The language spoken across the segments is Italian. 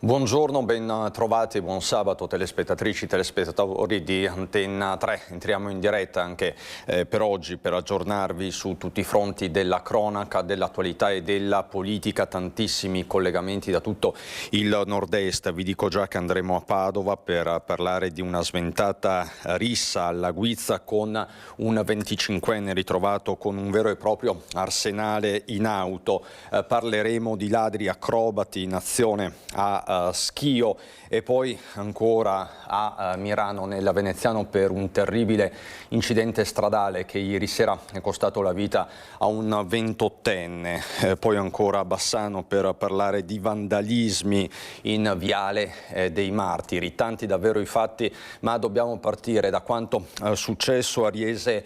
Buongiorno, ben trovati, buon sabato telespettatrici, telespettatori di Antenna 3. Entriamo in diretta anche per oggi per aggiornarvi su tutti i fronti della cronaca, dell'attualità e della politica, tantissimi collegamenti da tutto il nord-est. Vi dico già che andremo a Padova per parlare di una sventata rissa alla Guizza con un 25enne ritrovato con un vero e proprio arsenale in auto. Parleremo di ladri acrobati in azione a Schio e poi ancora a Mirano nel Veneziano per un terribile incidente stradale che ieri sera è costato la vita a un 28enne. Poi ancora a Bassano per parlare di vandalismi in Viale dei Martiri. Tanti davvero i fatti, ma dobbiamo partire da quanto successo a Riese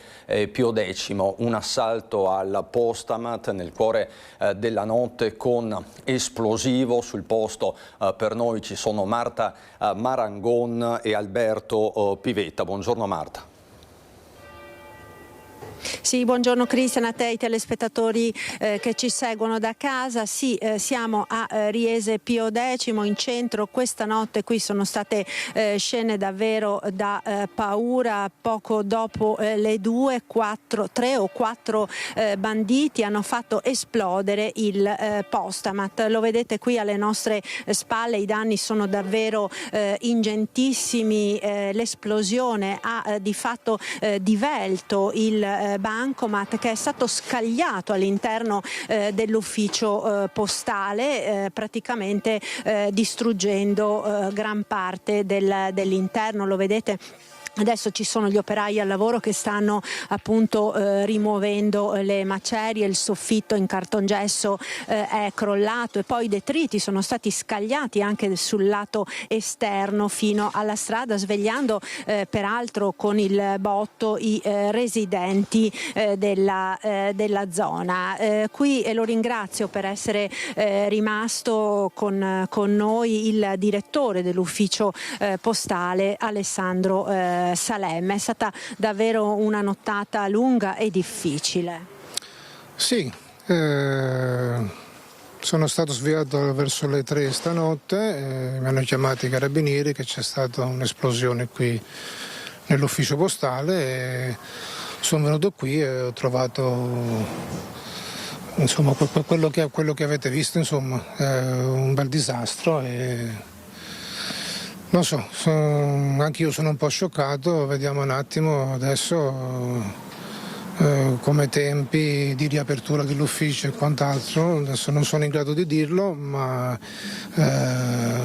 Pio X, un assalto al Postamat nel cuore della notte con esplosivo. Sul posto per noi ci sono Marta Marangon e Alberto Pivetta. Buongiorno Marta. Sì, buongiorno Cristian, a te e ai telespettatori che ci seguono da casa. Sì, siamo a Riese Pio X, in centro. Questa notte qui sono state scene davvero da paura. Poco dopo le 2, 3 o 4 banditi hanno fatto esplodere il Postamat. Lo vedete qui alle nostre spalle, i danni sono davvero ingentissimi. L'esplosione ha di fatto divelto il bancomat che è stato scagliato all'interno dell'ufficio postale, praticamente distruggendo gran parte dell'interno. Lo vedete? Adesso ci sono gli operai al lavoro che stanno appunto rimuovendo le macerie, il soffitto in cartongesso è crollato e poi i detriti sono stati scagliati anche sul lato esterno fino alla strada, svegliando peraltro con il botto i residenti della zona. Qui lo ringrazio per essere rimasto con noi il direttore dell'ufficio postale Alessandro Salemme. È stata davvero una nottata lunga e difficile. Sì, sono stato svegliato verso le 3 stanotte, mi hanno chiamato i carabinieri che c'è stata un'esplosione qui nell'ufficio postale e sono venuto qui e ho trovato insomma quello che avete visto, insomma, un bel disastro e non so, anche io sono un po' scioccato. Vediamo un attimo adesso come tempi di riapertura dell'ufficio e quant'altro. Adesso non sono in grado di dirlo, ma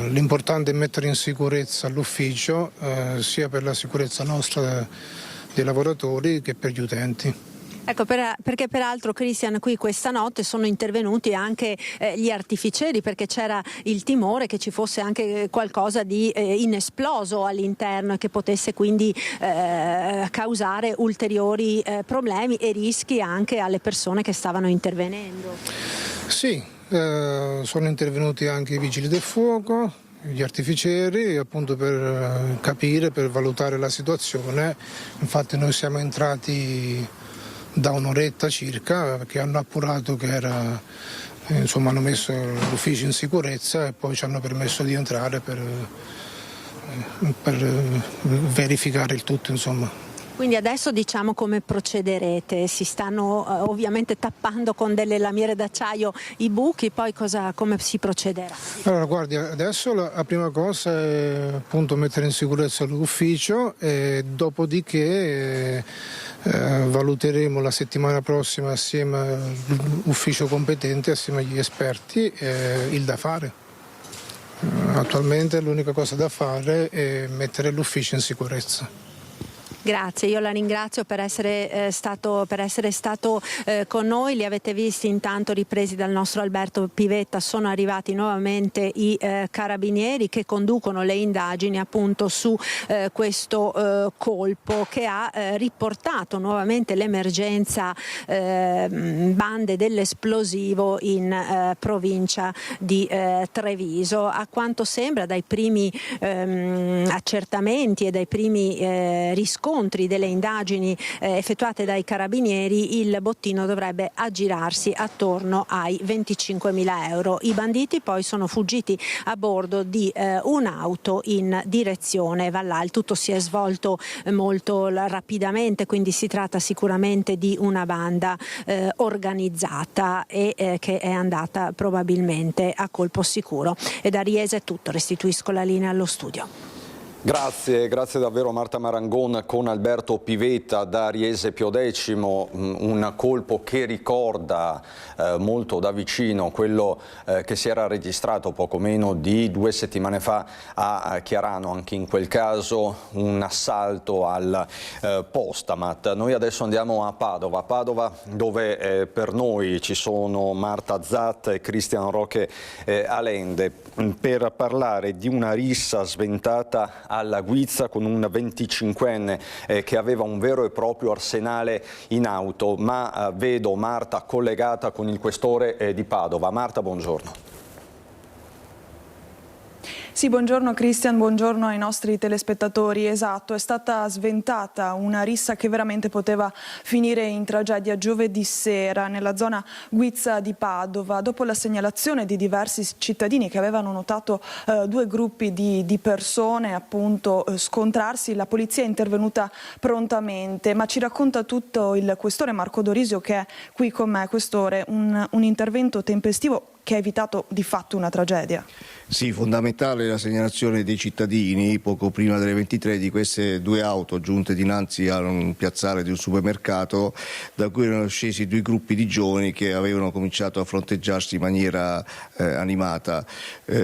l'importante è mettere in sicurezza l'ufficio, sia per la sicurezza nostra dei lavoratori che per gli utenti. Ecco, perché peraltro Cristian qui questa notte sono intervenuti anche gli artificieri, perché c'era il timore che ci fosse anche qualcosa di inesploso all'interno e che potesse quindi causare ulteriori problemi e rischi anche alle persone che stavano intervenendo. Sì, sono intervenuti anche i vigili del fuoco, gli artificieri, appunto per capire, per valutare la situazione. Infatti noi siamo entrati da un'oretta circa, perché hanno appurato che era, insomma, hanno messo l'ufficio in sicurezza e poi ci hanno permesso di entrare per verificare il tutto, insomma. Quindi adesso diciamo come procederete? Si stanno ovviamente tappando con delle lamiere d'acciaio i buchi, poi come si procederà? Allora guardi, adesso la prima cosa è appunto mettere in sicurezza l'ufficio e dopodiché valuteremo la settimana prossima assieme all'ufficio competente, assieme agli esperti, il da fare. Attualmente l'unica cosa da fare è mettere l'ufficio in sicurezza. Grazie, io la ringrazio per essere stato con noi. Li avete visti intanto ripresi dal nostro Alberto Pivetta. Sono arrivati nuovamente i carabinieri che conducono le indagini appunto su questo colpo che ha riportato nuovamente l'emergenza bande dell'esplosivo in provincia di Treviso. A quanto sembra dai primi accertamenti e dai primi riscontri riscontri delle indagini effettuate dai carabinieri, il bottino dovrebbe aggirarsi attorno ai 25.000 euro. I banditi poi sono fuggiti a bordo di un'auto in direzione Vallà. Il tutto si è svolto molto rapidamente, quindi si tratta sicuramente di una banda organizzata e che è andata probabilmente a colpo sicuro. E da Riese è tutto, restituisco la linea allo studio. Grazie davvero Marta Marangon con Alberto Pivetta da Riese Pio X, un colpo che ricorda molto da vicino quello che si era registrato poco meno di 2 settimane fa a Chiarano, anche in quel caso un assalto al Postamat. Noi adesso andiamo a Padova dove per noi ci sono Marta Zatt e Cristian Roque Alende per parlare di una rissa sventata alla Guizza con un 25enne che aveva un vero e proprio arsenale in auto, ma vedo Marta collegata con il questore di Padova. Marta, buongiorno. Sì, buongiorno Cristian, buongiorno ai nostri telespettatori. Esatto, è stata sventata una rissa che veramente poteva finire in tragedia giovedì sera nella zona Guizza di Padova, dopo la segnalazione di diversi cittadini che avevano notato 2 gruppi di persone appunto scontrarsi. La polizia è intervenuta prontamente, ma ci racconta tutto il questore Marco Dorisio, che è qui con me. Questore, un intervento tempestivo che ha evitato di fatto una tragedia. Sì, fondamentale la segnalazione dei cittadini poco prima delle 23 di queste 2 auto giunte dinanzi a un piazzale di un supermercato, da cui erano scesi 2 gruppi di giovani che avevano cominciato a fronteggiarsi in maniera animata.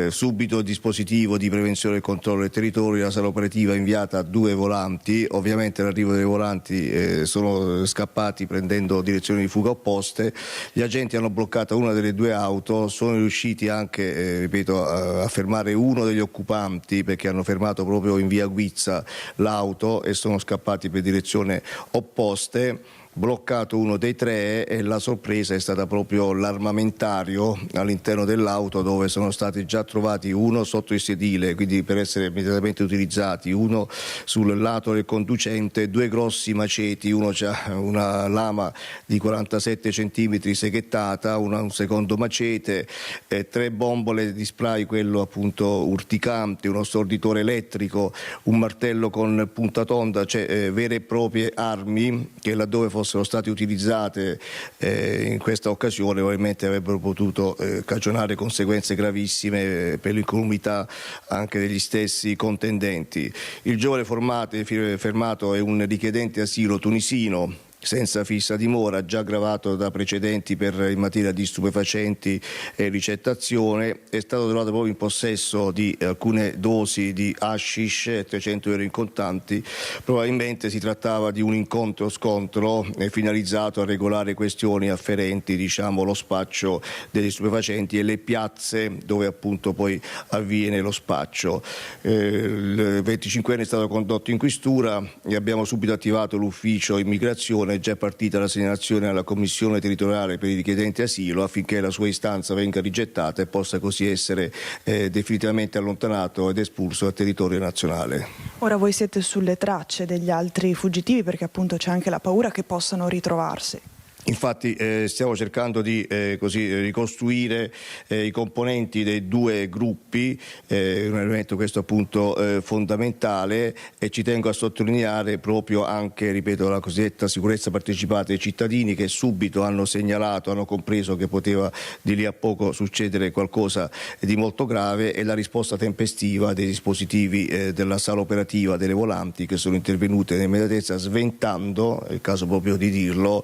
Subito il dispositivo di prevenzione e controllo del territorio, la sala operativa inviata 2 volanti, ovviamente l'arrivo dei volanti sono scappati prendendo direzioni di fuga opposte, gli agenti hanno bloccato una delle 2 auto, sono riusciti anche, ripeto, a fermare uno degli occupanti perché hanno fermato proprio in via Guizza l'auto e sono scappati per direzione opposte. Bloccato uno dei 3 e la sorpresa è stata proprio l'armamentario all'interno dell'auto, dove sono stati già trovati uno sotto il sedile, quindi per essere immediatamente utilizzati, uno sul lato del conducente, 2 grossi maceti, uno c'ha una lama di 47 centimetri seghettata, un secondo macete, 3 bombole di spray, quello appunto urticante, uno storditore elettrico, un martello con punta tonda, cioè vere e proprie armi che laddove fossero state utilizzate in questa occasione ovviamente avrebbero potuto cagionare conseguenze gravissime per l'incolumità anche degli stessi contendenti. Il giovane fermato è un richiedente asilo tunisino senza fissa dimora, già gravato da precedenti in materia di stupefacenti e ricettazione, è stato trovato proprio in possesso di alcune dosi di hashish e 300 euro in contanti. Probabilmente si trattava di un incontro-scontro finalizzato a regolare questioni afferenti, diciamo, lo spaccio degli stupefacenti e le piazze dove appunto poi avviene lo spaccio. Il 25enne è stato condotto in questura e abbiamo subito attivato l'ufficio immigrazione. È già partita la segnalazione alla Commissione territoriale per i richiedenti asilo affinché la sua istanza venga rigettata e possa così essere definitivamente allontanato ed espulso dal territorio nazionale. Ora voi siete sulle tracce degli altri fuggitivi perché appunto c'è anche la paura che possano ritrovarsi. Infatti stiamo cercando di ricostruire i componenti dei 2 gruppi, un elemento questo appunto fondamentale, e ci tengo a sottolineare proprio anche, ripeto, la cosiddetta sicurezza partecipata dei cittadini che subito hanno segnalato, hanno compreso che poteva di lì a poco succedere qualcosa di molto grave, e la risposta tempestiva dei dispositivi della sala operativa delle volanti che sono intervenute nell'immediatezza sventando, è il caso proprio di dirlo,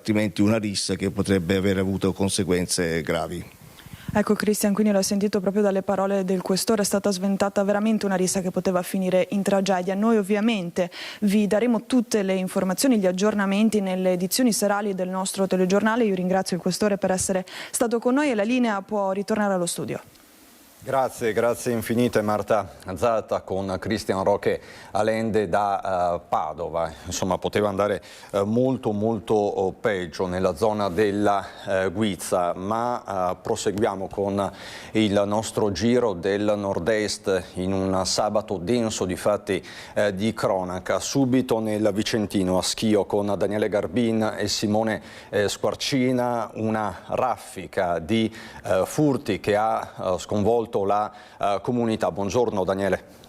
altrimenti una rissa che potrebbe aver avuto conseguenze gravi. Ecco Cristian, quindi l'ho sentito proprio dalle parole del questore, è stata sventata veramente una rissa che poteva finire in tragedia. Noi ovviamente vi daremo tutte le informazioni, gli aggiornamenti nelle edizioni serali del nostro telegiornale. Io ringrazio il questore per essere stato con noi e la linea può ritornare allo studio. Grazie infinite Marta Zatta con Cristian Roque Allende da Padova. Insomma, poteva andare molto peggio nella zona della Guizza, ma proseguiamo con il nostro giro del nord-est in un sabato denso di fatti di cronaca. Subito nel Vicentino, a Schio, con Daniele Garbin e Simone Squarcina, una raffica di furti che ha sconvolto la comunità. Buongiorno Daniele.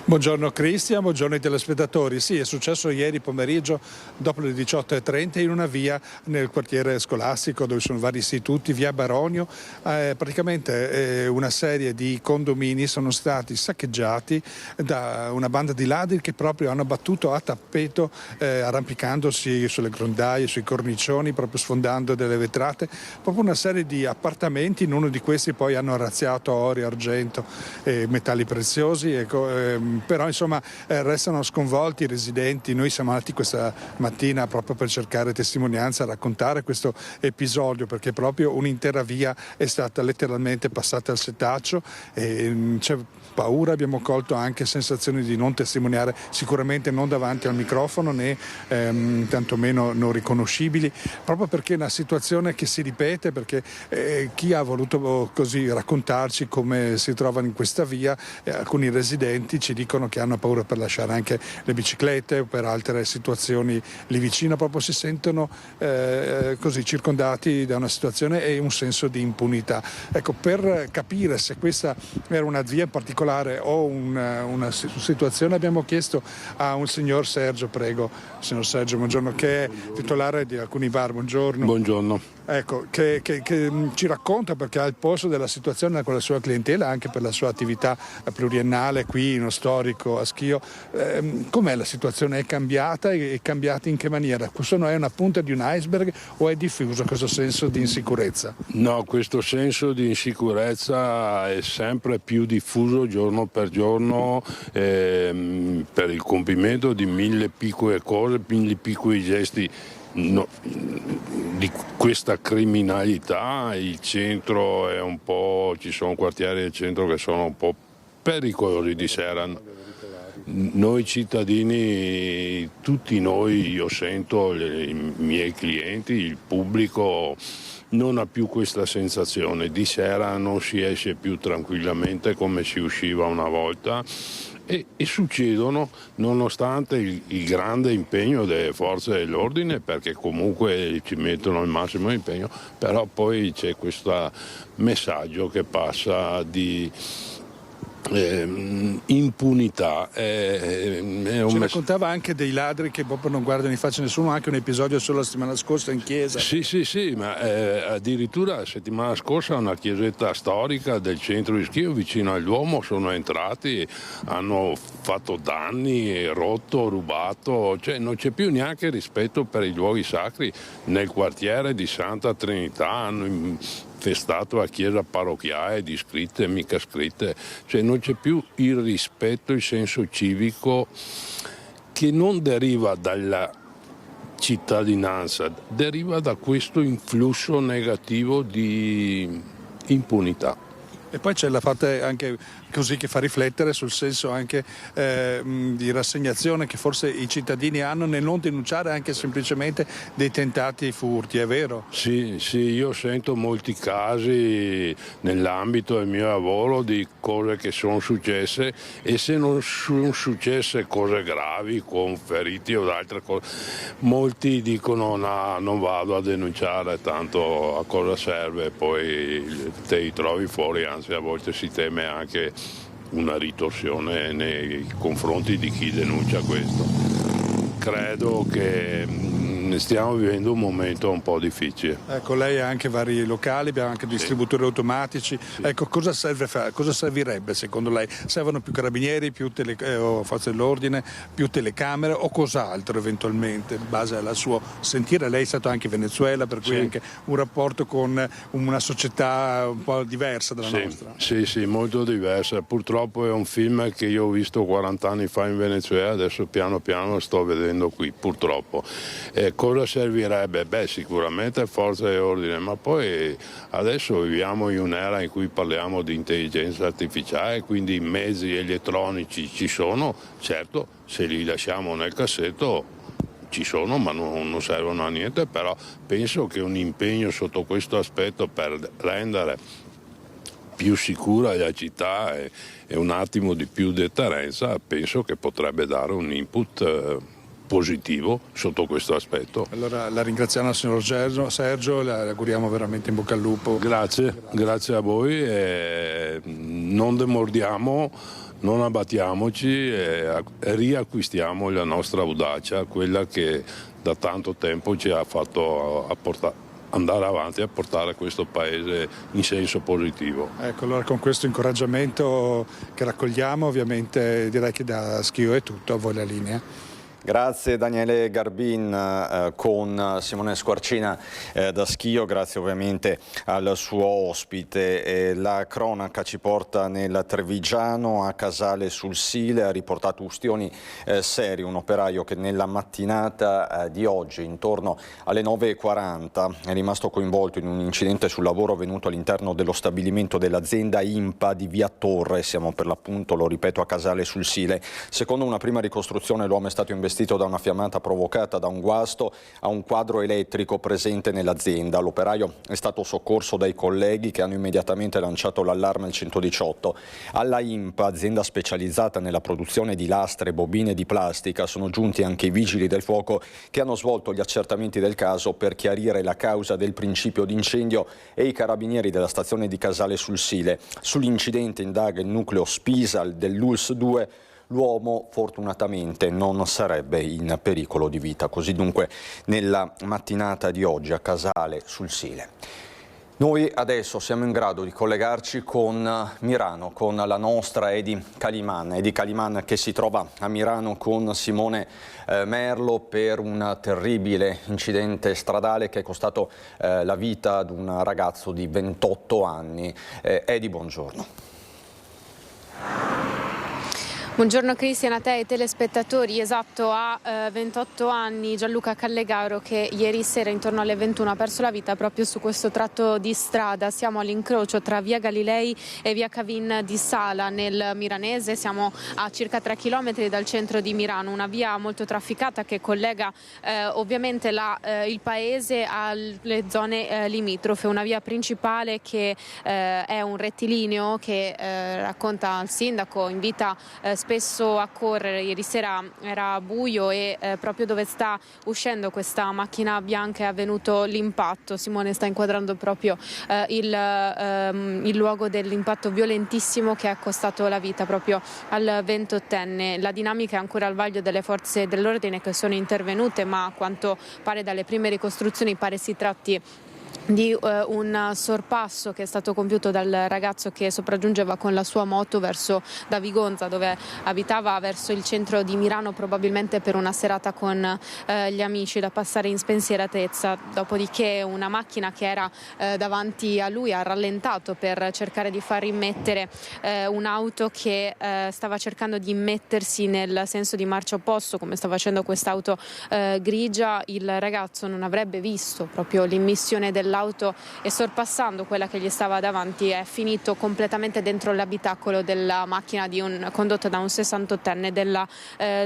Buongiorno Cristian, buongiorno ai telespettatori. Sì, è successo ieri pomeriggio dopo le 18:30 in una via nel quartiere scolastico dove sono vari istituti, via Baronio. Praticamente una serie di condomini sono stati saccheggiati da una banda di ladri che proprio hanno battuto a tappeto, arrampicandosi sulle grondaie, sui cornicioni, proprio sfondando delle vetrate. Proprio una serie di appartamenti, in uno di questi poi hanno razziato oro, argento e metalli preziosi. Però insomma restano sconvolti i residenti. Noi siamo andati questa mattina proprio per cercare testimonianza, raccontare questo episodio, perché proprio un'intera via è stata letteralmente passata al setaccio e c'è paura. Abbiamo colto anche sensazioni di non testimoniare, sicuramente non davanti al microfono né tantomeno non riconoscibili, proprio perché è una situazione che si ripete, perché chi ha voluto così raccontarci come si trovano in questa via, alcuni residenti ci dicono che hanno paura per lasciare anche le biciclette o per altre situazioni lì vicino, proprio si sentono così circondati da una situazione e un senso di impunità. Ecco, per capire se questa era una via in particolare o una situazione, abbiamo chiesto a un signor Sergio, prego, signor Sergio, buongiorno, che è titolare di alcuni bar. Buongiorno. Buongiorno. Ecco, che ci racconta, perché ha il polso della situazione con la sua clientela, anche per la sua attività pluriennale qui in uno storico a Schio. Com'è la situazione? È cambiata e è cambiata in che maniera? È una punta di un iceberg o è diffuso questo senso di insicurezza? No, questo senso di insicurezza è sempre più diffuso giorno per giorno per il compimento di 1000 piccole cose, 1000 piccoli gesti. No, di questa criminalità. Il centro è un po', ci sono quartieri del centro che sono un po' pericolosi di sera. Noi cittadini, tutti noi, io sento i miei clienti, il pubblico non ha più questa sensazione, di sera non si esce più tranquillamente come si usciva una volta. E succedono nonostante il grande impegno delle forze dell'ordine, perché comunque ci mettono il massimo impegno, però poi c'è questo messaggio che passa di impunità. Ci raccontava anche dei ladri che proprio non guardano in faccia nessuno, anche un episodio solo la settimana scorsa in chiesa. Sì, ma addirittura la settimana scorsa una chiesetta storica del centro di Schio vicino al Duomo sono entrati, hanno fatto danni, rotto, rubato, cioè non c'è più neanche rispetto per i luoghi sacri. Nel quartiere di Santa Trinità hanno infestato la chiesa parrocchiale di scritte, mica scritte, cioè non c'è più il rispetto, il senso civico che non deriva dalla cittadinanza, deriva da questo influsso negativo di impunità. E poi c'è la parte anche così che fa riflettere sul senso anche di rassegnazione che forse i cittadini hanno nel non denunciare anche semplicemente dei tentati furti, è vero? Sì, io sento molti casi nell'ambito del mio lavoro di cose che sono successe, e se non sono successe cose gravi con feriti o altre cose, molti dicono no, non vado a denunciare, tanto a cosa serve, poi te li trovi fuori, anzi a volte si teme anche una ritorsione nei confronti di chi denuncia questo. Credo che stiamo vivendo un momento un po' difficile. Ecco, lei ha anche vari locali, abbiamo anche distributori automatici. Sì. Ecco, cosa servirebbe secondo lei? Servono più carabinieri, più o forze dell'ordine, più telecamere o cos'altro eventualmente, in base al suo sentire? Lei è stato anche in Venezuela, per cui anche un rapporto con una società un po' diversa dalla nostra. Sì, molto diversa. Purtroppo è un film che io ho visto 40 anni fa in Venezuela, adesso piano piano sto vedendo qui, purtroppo. Cosa servirebbe? Beh, sicuramente forza e ordine, ma poi adesso viviamo in un'era in cui parliamo di intelligenza artificiale, quindi i mezzi elettronici ci sono, certo se li lasciamo nel cassetto ci sono ma non servono a niente, però penso che un impegno sotto questo aspetto per rendere più sicura la città e un attimo di più deterrenza, penso che potrebbe dare un input positivo sotto questo aspetto. Allora la ringraziamo signor Sergio, le auguriamo veramente in bocca al lupo. Grazie a voi, non demordiamo, non abbattiamoci e riacquistiamo la nostra audacia, quella che da tanto tempo ci ha fatto andare avanti a portare questo paese in senso positivo. Ecco, allora con questo incoraggiamento che raccogliamo, ovviamente direi che da Schio è tutto, a voi la linea. Grazie Daniele Garbin con Simone Squarcina da Schio, grazie ovviamente al suo ospite. La cronaca ci porta nel Trevigiano, a Casale sul Sile, ha riportato ustioni seri un operaio che nella mattinata di oggi, intorno alle 9:40, è rimasto coinvolto in un incidente sul lavoro avvenuto all'interno dello stabilimento dell'azienda IMPA di Via Torre, siamo per l'appunto, lo ripeto, a Casale sul Sile. Secondo una prima ricostruzione l'uomo è stato investito da una fiammata provocata da un guasto a un quadro elettrico presente nell'azienda. L'operaio è stato soccorso dai colleghi che hanno immediatamente lanciato l'allarme al 118. Alla IMPA, azienda specializzata nella produzione di lastre e bobine di plastica, sono giunti anche i vigili del fuoco che hanno svolto gli accertamenti del caso per chiarire la causa del principio d'incendio e i carabinieri della stazione di Casale sul Sile. Sull'incidente indaga il nucleo Spisal dell'ULS 2. L'uomo fortunatamente non sarebbe in pericolo di vita, così dunque nella mattinata di oggi a Casale sul Sile. Noi adesso siamo in grado di collegarci con Mirano, con la nostra Edi Caliman che si trova a Mirano con Simone Merlo per un terribile incidente stradale che è costato la vita ad un ragazzo di 28 anni. Edi, buongiorno. Buongiorno Cristian, a te e ai telespettatori. Esatto, a 28 anni Gianluca Callegaro che ieri sera intorno alle 21 ha perso la vita proprio su questo tratto di strada. Siamo all'incrocio tra via Galilei e via Cavin di Sala nel Miranese, siamo a circa 3 km dal centro di Mirano, una via molto trafficata che collega ovviamente il paese alle zone limitrofe, una via principale che è un rettilineo che racconta il sindaco, invita spesso a correre. Ieri sera era buio e proprio dove sta uscendo questa macchina bianca è avvenuto l'impatto. Simone sta inquadrando proprio il luogo dell'impatto violentissimo che ha costato la vita proprio al 28enne. La dinamica è ancora al vaglio delle forze dell'ordine che sono intervenute, ma a quanto pare dalle prime ricostruzioni pare si tratti di un sorpasso che è stato compiuto dal ragazzo che sopraggiungeva con la sua moto da Vigonza, dove abitava, verso il centro di Mirano, probabilmente per una serata con gli amici da passare in spensieratezza. Dopodiché una macchina che era davanti a lui ha rallentato per cercare di far immettere un'auto che stava cercando di immettersi nel senso di marcia opposto, come sta facendo quest'auto grigia. Il ragazzo non avrebbe visto proprio l'immissione dell'auto e sorpassando quella che gli stava davanti è finito completamente dentro l'abitacolo della macchina condotta da un 68enne della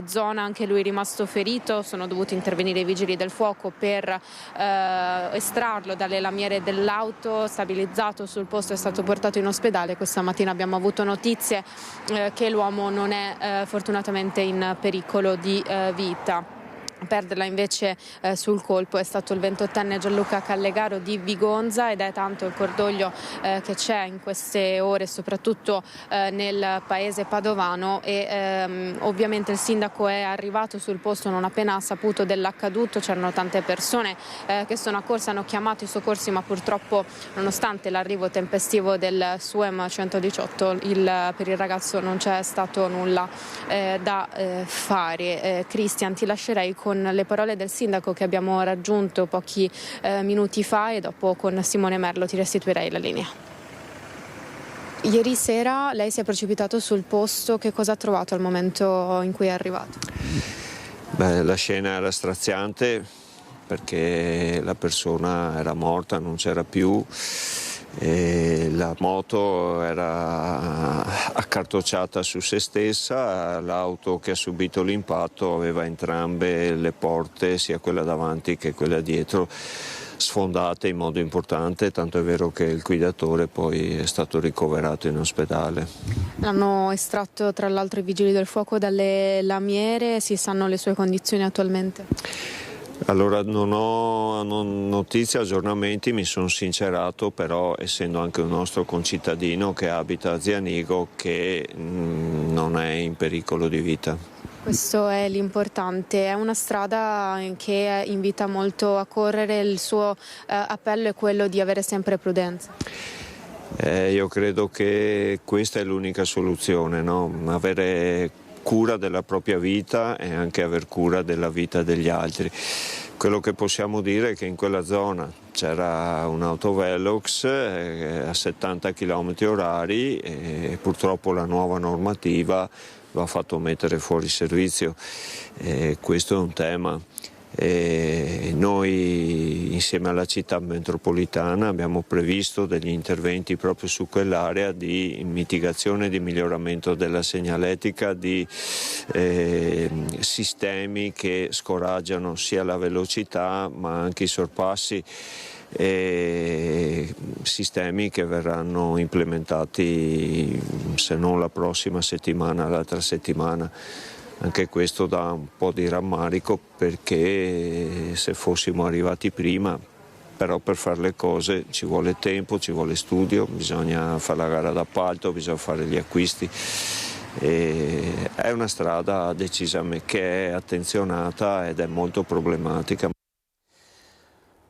zona, anche lui rimasto ferito. Sono dovuti intervenire i vigili del fuoco per estrarlo dalle lamiere dell'auto. Stabilizzato sul posto, è stato portato in ospedale. Questa mattina abbiamo avuto notizie che l'uomo non è fortunatamente in pericolo di vita. A perderla invece sul colpo è stato il 28enne Gianluca Callegaro di Vigonza, ed è tanto il cordoglio che c'è in queste ore, soprattutto nel paese padovano, e ovviamente il sindaco è arrivato sul posto non appena ha saputo dell'accaduto. C'erano tante persone che sono accorse, hanno chiamato i soccorsi, ma purtroppo, nonostante l'arrivo tempestivo del SUEM 118, per il ragazzo non c'è stato nulla da fare. Cristian, ti lascerei con le parole del sindaco che abbiamo raggiunto pochi minuti fa, e dopo con Simone Merlo ti restituirei la linea. Ieri sera lei si è precipitato sul posto, che cosa ha trovato al momento in cui è arrivato? Beh, la scena era straziante perché la persona era morta, non c'era più. E la moto era accartocciata su se stessa, l'auto che ha subito l'impatto aveva entrambe le porte, sia quella davanti che quella dietro, sfondate in modo importante, tanto è vero che il guidatore poi è stato ricoverato in ospedale. L'hanno estratto tra l'altro i vigili del fuoco dalle lamiere, si sanno le sue condizioni attualmente? Allora non ho notizie, aggiornamenti, mi sono sincerato, però essendo anche un nostro concittadino che abita a Zianigo, che non è in pericolo di vita. Questo è l'importante, è una strada che invita molto a correre, il suo appello è quello di avere sempre prudenza. Io credo che questa è l'unica soluzione, no? Avere cura della propria vita e anche aver cura della vita degli altri. Quello che possiamo dire è che in quella zona c'era un'autovelox a 70 km/h e purtroppo la nuova normativa va fatto mettere fuori servizio. Questo è un tema. Noi insieme alla città metropolitana abbiamo previsto degli interventi proprio su quell'area di mitigazione e di miglioramento della segnaletica, di sistemi che scoraggiano sia la velocità ma anche i sorpassi, e sistemi che verranno implementati se non la prossima settimana, l'altra settimana. Anche questo dà un po' di rammarico, perché se fossimo arrivati prima, però per fare le cose ci vuole tempo, ci vuole studio, bisogna fare la gara d'appalto, bisogna fare gli acquisti. È una strada decisamente che è attenzionata ed è molto problematica.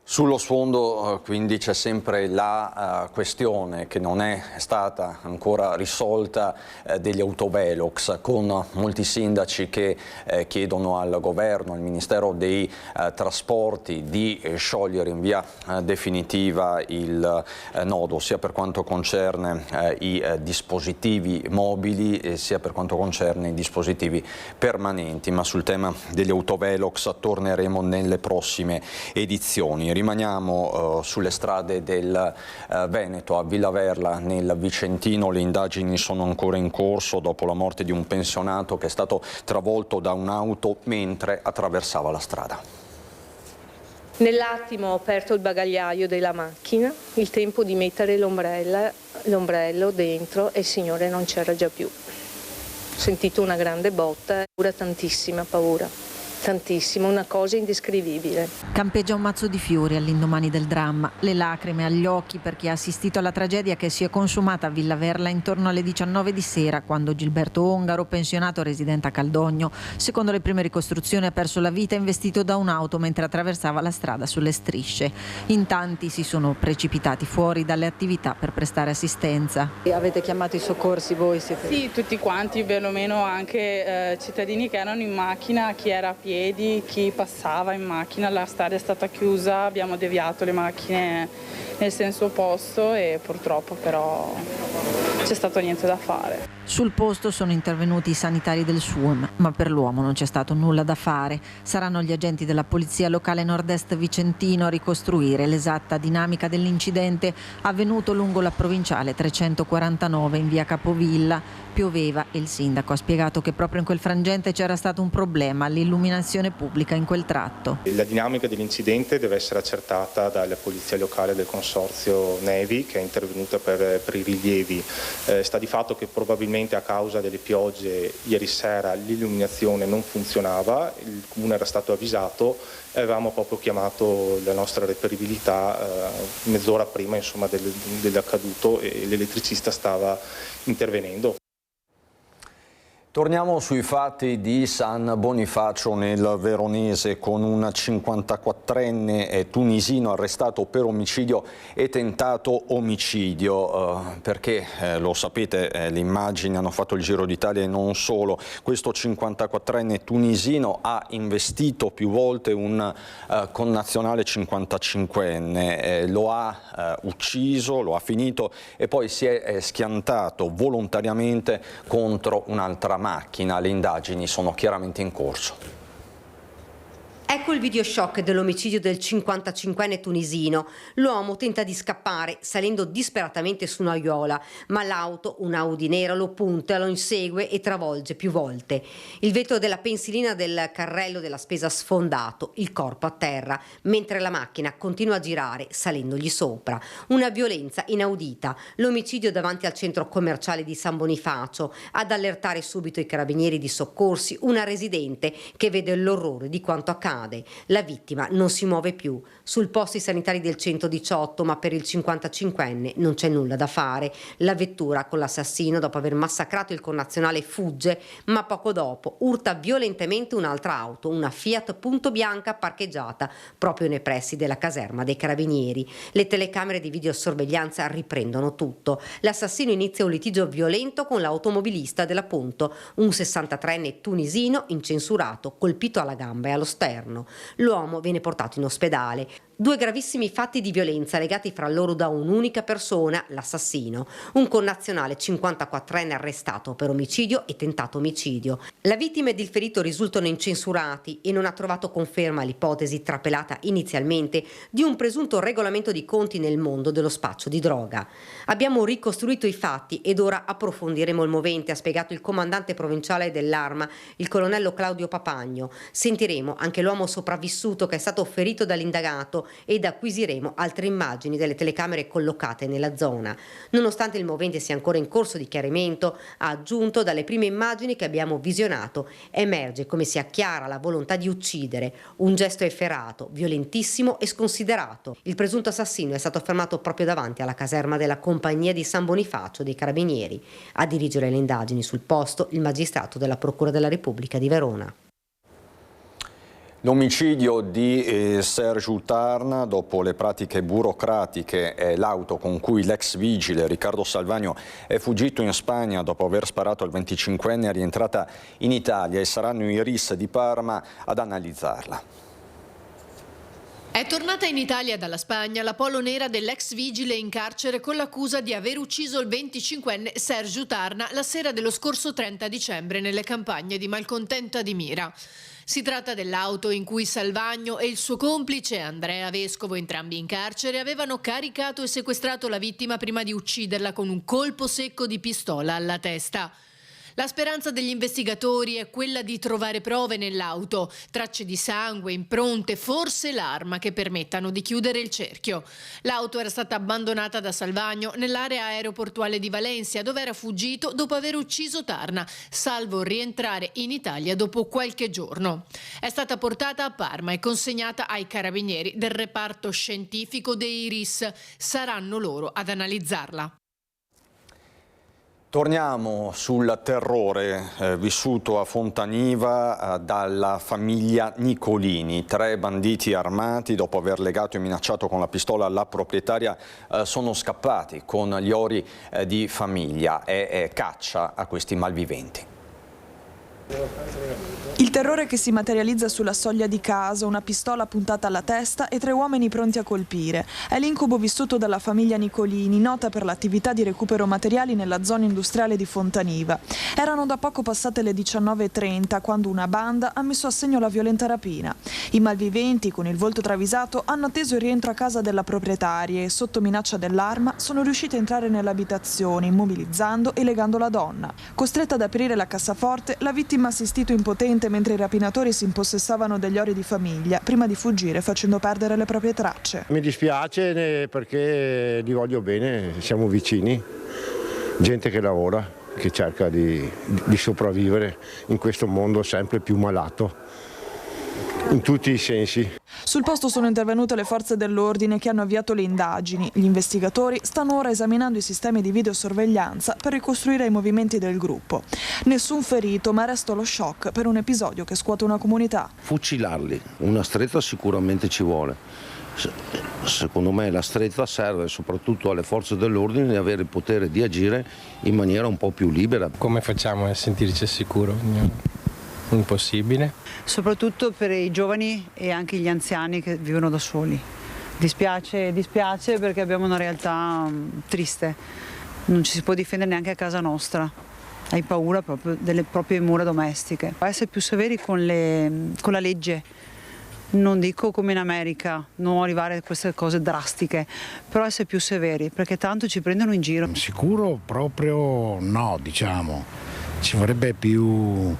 Sullo sfondo quindi c'è sempre la questione che non è stata ancora risolta degli autovelox, con molti sindaci che chiedono al governo, al Ministero dei Trasporti di sciogliere in via definitiva il nodo, sia per quanto concerne i dispositivi mobili sia per quanto concerne i dispositivi permanenti. Ma sul tema degli autovelox torneremo nelle prossime edizioni. Rimaniamo sulle strade del Veneto, a Villaverla nel Vicentino. Le indagini sono ancora in corso dopo la morte di un pensionato che è stato travolto da un'auto mentre attraversava la strada. Nell'attimo ho aperto il bagagliaio della macchina, il tempo di mettere l'ombrello dentro, e il signore non c'era già più. Ho sentito una grande botta, tantissima paura. Tantissimo, una cosa indescrivibile. Campeggia un mazzo di fiori all'indomani del dramma, le lacrime agli occhi per chi ha assistito alla tragedia che si è consumata a Villaverla intorno alle 19 di sera, quando Gilberto Ongaro, pensionato residente a Caldogno, secondo le prime ricostruzioni ha perso la vita investito da un'auto mentre attraversava la strada sulle strisce. In tanti si sono precipitati fuori dalle attività per prestare assistenza. Avete chiamato i soccorsi voi? Sì, tutti quanti, perlomeno anche cittadini che erano in macchina, chi era a piedi, chi passava in macchina. La strada è stata chiusa, abbiamo deviato le macchine nel senso opposto e purtroppo però c'è stato niente da fare. Sul posto sono intervenuti i sanitari del SUAM, ma per l'uomo non c'è stato nulla da fare. Saranno gli agenti della Polizia Locale Nord-Est Vicentino a ricostruire l'esatta dinamica dell'incidente avvenuto lungo la provinciale 349 in via Capovilla. Pioveva e il sindaco ha spiegato che proprio in quel frangente c'era stato un problema all'illuminazione pubblica in quel tratto. La dinamica dell'incidente deve essere accertata dalla Polizia Locale del Consorzio Nevi, che è intervenuta per i rilievi. Sta di fatto che probabilmente a causa delle piogge ieri sera l'illuminazione non funzionava, il comune era stato avvisato e avevamo proprio chiamato la nostra reperibilità mezz'ora prima dell'accaduto, e l'elettricista stava intervenendo. Torniamo sui fatti di San Bonifacio nel Veronese, con un 54enne tunisino arrestato per omicidio e tentato omicidio, perché lo sapete, le immagini hanno fatto il giro d'Italia e non solo. Questo 54enne tunisino ha investito più volte un connazionale 55enne, lo ha ucciso, lo ha finito e poi si è schiantato volontariamente contro un'altra macchina. Le indagini sono chiaramente in corso. Ecco il video shock dell'omicidio del 55enne tunisino. L'uomo tenta di scappare salendo disperatamente su un'aiuola, ma l'auto, un Audi nera, lo punta, lo insegue e travolge più volte. Il vetro della pensilina del carrello della spesa sfondato, il corpo a terra, mentre la macchina continua a girare salendogli sopra. Una violenza inaudita. L'omicidio davanti al centro commerciale di San Bonifacio, ad allertare subito i carabinieri di soccorsi, una residente che vede l'orrore di quanto accade. La vittima non si muove più. Sul posto i sanitari del 118, ma per il 55enne non c'è nulla da fare. La vettura con l'assassino, dopo aver massacrato il connazionale, fugge, ma poco dopo urta violentemente un'altra auto, una Fiat Punto Bianca parcheggiata proprio nei pressi della caserma dei carabinieri. Le telecamere di videosorveglianza riprendono tutto. L'assassino inizia un litigio violento con l'automobilista della Punto, un 63enne tunisino incensurato, colpito alla gamba e allo sterno. L'uomo viene portato in ospedale. Due gravissimi fatti di violenza legati fra loro da un'unica persona, l'assassino. Un connazionale 54enne arrestato per omicidio e tentato omicidio. La vittima ed il ferito risultano incensurati e non ha trovato conferma l'ipotesi trapelata inizialmente di un presunto regolamento di conti nel mondo dello spaccio di droga. Abbiamo ricostruito i fatti ed ora approfondiremo il movente, ha spiegato il comandante provinciale dell'Arma, il colonnello Claudio Papagno. Sentiremo anche l'uomo sopravvissuto che è stato ferito dall'indagato ed acquisiremo altre immagini delle telecamere collocate nella zona. Nonostante il movente sia ancora in corso di chiarimento, ha aggiunto, dalle prime immagini che abbiamo visionato emerge come sia chiara la volontà di uccidere, un gesto efferato, violentissimo e sconsiderato. Il presunto assassino è stato fermato proprio davanti alla caserma della compagnia di San Bonifacio dei Carabinieri. A dirigere le indagini sul posto il magistrato della Procura della Repubblica di Verona. L'omicidio di Serge Utarna, dopo le pratiche burocratiche e l'auto con cui l'ex vigile Riccardo Salvagno è fuggito in Spagna dopo aver sparato al 25enne, è rientrata in Italia e saranno i RIS di Parma ad analizzarla. È tornata in Italia dalla Spagna la polo nera dell'ex vigile in carcere con l'accusa di aver ucciso il 25enne Serge Utarna la sera dello scorso 30 dicembre nelle campagne di Malcontento di Mira. Si tratta dell'auto in cui Salvagno e il suo complice Andrea Vescovo, entrambi in carcere, avevano caricato e sequestrato la vittima prima di ucciderla con un colpo secco di pistola alla testa. La speranza degli investigatori è quella di trovare prove nell'auto, tracce di sangue, impronte, forse l'arma che permettano di chiudere il cerchio. L'auto era stata abbandonata da Salvagno nell'area aeroportuale di Valencia, dove era fuggito dopo aver ucciso Tarna, salvo rientrare in Italia dopo qualche giorno. È stata portata a Parma e consegnata ai carabinieri del reparto scientifico dei RIS. Saranno loro ad analizzarla. Torniamo sul terrore vissuto a Fontaniva dalla famiglia Nicolini. 3 banditi armati, dopo aver legato e minacciato con la pistola la proprietaria, sono scappati con gli ori di famiglia e caccia a questi malviventi. Il terrore che si materializza sulla soglia di casa, una pistola puntata alla testa e 3 uomini pronti a colpire. È l'incubo vissuto dalla famiglia Nicolini, nota per l'attività di recupero materiali nella zona industriale di Fontaniva. Erano da poco passate le 19:30 quando una banda ha messo a segno la violenta rapina. I malviventi, con il volto travisato, hanno atteso il rientro a casa della proprietaria e, sotto minaccia dell'arma, sono riusciti a entrare nell'abitazione, immobilizzando e legando la donna. Costretta ad aprire la cassaforte, la vittima ha assistito impotente mentre i rapinatori si impossessavano degli ori di famiglia, prima di fuggire facendo perdere le proprie tracce. Mi dispiace perché li voglio bene, siamo vicini, gente che lavora, che cerca di sopravvivere in questo mondo sempre più malato, in tutti i sensi. Sul posto sono intervenute le forze dell'ordine che hanno avviato le indagini. Gli investigatori stanno ora esaminando i sistemi di videosorveglianza per ricostruire i movimenti del gruppo. Nessun ferito, ma resta lo shock per un episodio che scuote una comunità. Fucilarli, una stretta sicuramente ci vuole. Secondo me la stretta serve soprattutto alle forze dell'ordine di avere il potere di agire in maniera un po' più libera. Come facciamo a sentirci sicuro? Impossibile. Soprattutto per i giovani e anche gli anziani che vivono da soli. Dispiace perché abbiamo una realtà triste, non ci si può difendere neanche a casa nostra, hai paura proprio delle proprie mura domestiche. Essere più severi con la legge, non dico come in America, non arrivare a queste cose drastiche, però essere più severi, perché tanto ci prendono in giro. Sicuro proprio no, diciamo, ci vorrebbe più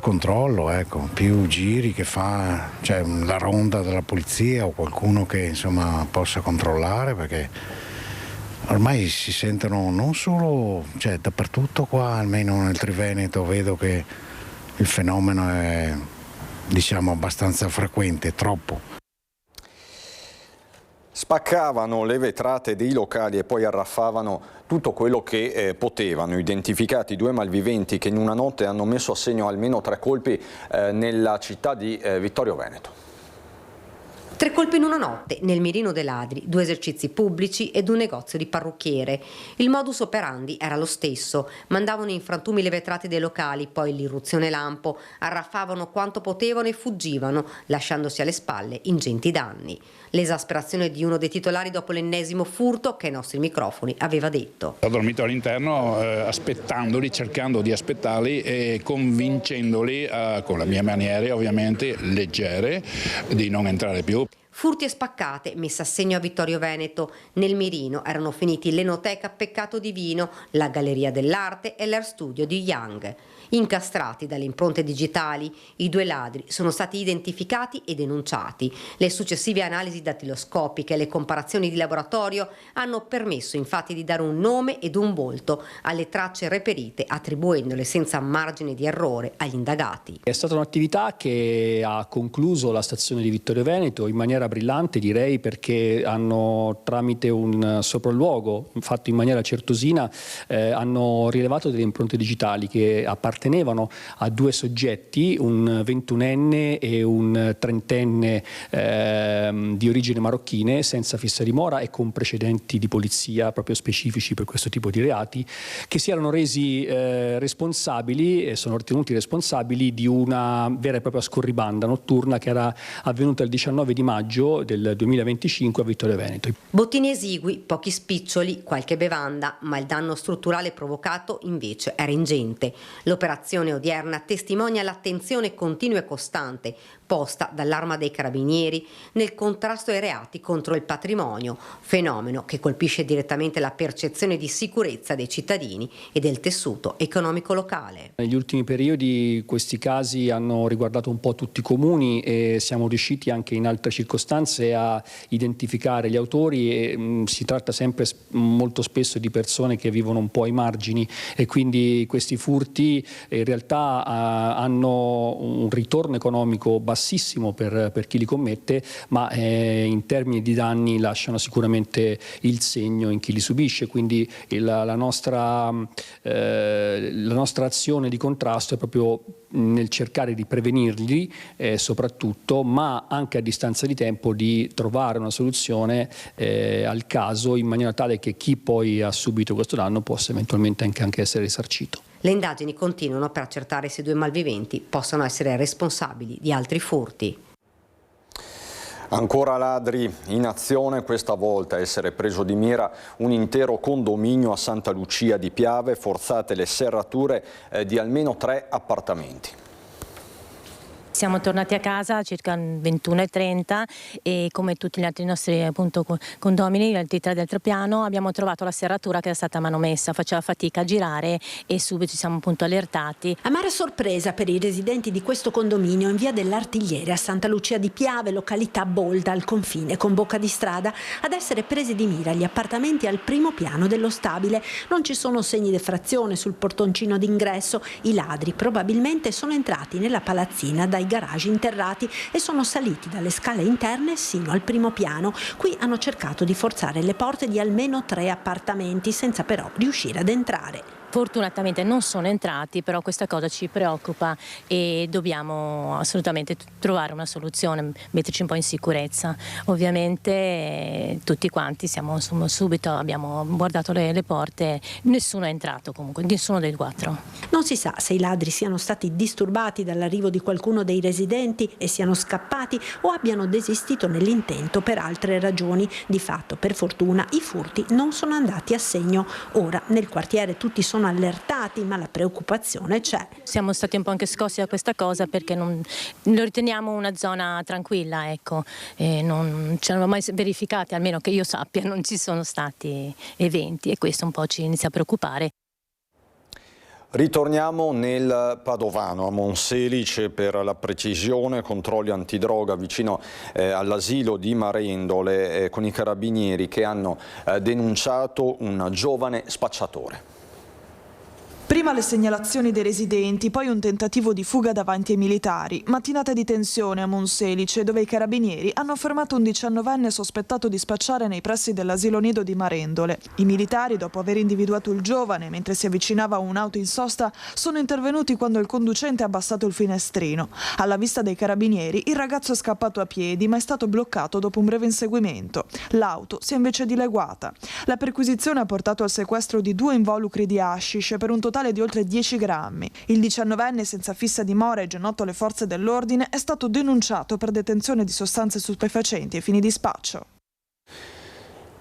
controllo, ecco, più giri che fa, cioè la ronda della polizia o qualcuno che insomma possa controllare, perché ormai si sentono non solo, cioè dappertutto qua, almeno nel Triveneto vedo che il fenomeno è, diciamo, abbastanza frequente, troppo. Spaccavano le vetrate dei locali e poi arraffavano tutto quello che potevano. Identificati 2 malviventi che in una notte hanno messo a segno almeno 3 colpi nella città di Vittorio Veneto. 3 colpi in una notte, nel mirino dei ladri, 2 esercizi pubblici ed un negozio di parrucchiere. Il modus operandi era lo stesso, mandavano in frantumi le vetrate dei locali, poi l'irruzione lampo, arraffavano quanto potevano e fuggivano, lasciandosi alle spalle ingenti danni. L'esasperazione di uno dei titolari dopo l'ennesimo furto che ai nostri microfoni aveva detto. Ho dormito all'interno aspettandoli, cercando di aspettarli e convincendoli con le mie maniere ovviamente leggere di non entrare più. Furti e spaccate messe a segno a Vittorio Veneto. Nel mirino erano finiti l'Enoteca Peccato Divino, la Galleria dell'Arte e l'Air Studio di Young. Incastrati dalle impronte digitali, i 2 ladri sono stati identificati e denunciati. Le successive analisi dattiloscopiche e le comparazioni di laboratorio hanno permesso infatti di dare un nome ed un volto alle tracce reperite, attribuendole senza margine di errore agli indagati. È stata un'attività che ha concluso la stazione di Vittorio Veneto in maniera brillante, direi, perché hanno, tramite un sopralluogo fatto in maniera certosina, hanno rilevato delle impronte digitali che appartenevano a 2 soggetti, un 21enne e un 30enne di origine marocchine, senza fissa dimora e con precedenti di polizia proprio specifici per questo tipo di reati, che si erano resi responsabili e sono ritenuti responsabili di una vera e propria scorribanda notturna che era avvenuta il 19 di maggio del 2025 a Vittorio Veneto. Bottini esigui, pochi spiccioli, qualche bevanda, ma il danno strutturale provocato invece era ingente. L'operazione odierna testimonia l'attenzione continua e costante posta dall'Arma dei Carabinieri nel contrasto ai reati contro il patrimonio, fenomeno che colpisce direttamente la percezione di sicurezza dei cittadini e del tessuto economico locale. Negli ultimi periodi questi casi hanno riguardato un po' tutti i comuni e siamo riusciti anche in altre circostanze a identificare gli autori e si tratta sempre molto spesso di persone che vivono un po' ai margini e quindi questi furti in realtà hanno un ritorno economico bassissimo per chi li commette, ma in termini di danni lasciano sicuramente il segno in chi li subisce, quindi la nostra azione di contrasto è proprio nel cercare di prevenirli soprattutto, ma anche a distanza di tempo di trovare una soluzione al caso in maniera tale che chi poi ha subito questo danno possa eventualmente anche essere risarcito. Le indagini continuano per accertare se i 2 malviventi possano essere responsabili di altri furti. Ancora ladri in azione, questa volta a essere preso di mira un intero condominio a Santa Lucia di Piave, forzate le serrature di almeno 3 appartamenti. Siamo tornati a casa circa 21:30 e come tutti gli altri nostri appunto condomini, il 3 del piano, abbiamo trovato la serratura che era stata manomessa, faceva fatica a girare e subito ci siamo appunto allertati. Amara sorpresa per i residenti di questo condominio in via dell'Artigliere a Santa Lucia di Piave, località Bolda al confine con Bocca di Strada, ad essere presi di mira gli appartamenti al primo piano dello stabile. Non ci sono segni di effrazione sul portoncino d'ingresso, i ladri probabilmente sono entrati nella palazzina dai garage interrati e sono saliti dalle scale interne sino al primo piano. Qui hanno cercato di forzare le porte di almeno 3 appartamenti senza però riuscire ad entrare. Fortunatamente non sono entrati, però questa cosa ci preoccupa e dobbiamo assolutamente trovare una soluzione, metterci un po' in sicurezza. Ovviamente tutti quanti siamo subito, abbiamo guardato le porte, nessuno è entrato comunque, nessuno dei 4. Non si sa se i ladri siano stati disturbati dall'arrivo di qualcuno dei residenti e siano scappati o abbiano desistito nell'intento per altre ragioni. Di fatto, per fortuna, i furti non sono andati a segno. Ora nel quartiere tutti sono sono allertati, ma la preoccupazione c'è. Siamo stati un po' anche scossi da questa cosa perché lo riteniamo una zona tranquilla, ecco, e non ci hanno mai verificati, almeno che io sappia, non ci sono stati eventi e questo un po' ci inizia a preoccupare. Ritorniamo nel Padovano, a Monselice, per la precisione, controlli antidroga vicino all'asilo di Marendole con i carabinieri che hanno denunciato un giovane spacciatore. Prima le segnalazioni dei residenti, poi un tentativo di fuga davanti ai militari. Mattinata di tensione a Monselice, dove i carabinieri hanno fermato un 19enne sospettato di spacciare nei pressi dell'asilo nido di Marendole. I militari, dopo aver individuato il giovane mentre si avvicinava a un'auto in sosta, sono intervenuti quando il conducente ha abbassato il finestrino. Alla vista dei carabinieri, il ragazzo è scappato a piedi, ma è stato bloccato dopo un breve inseguimento. L'auto si è invece dileguata. La perquisizione ha portato al sequestro di 2 involucri di hashish per un totale di oltre 10 grammi. Il 19enne senza fissa dimora e già noto alle forze dell'ordine è stato denunciato per detenzione di sostanze stupefacenti ai fini di spaccio.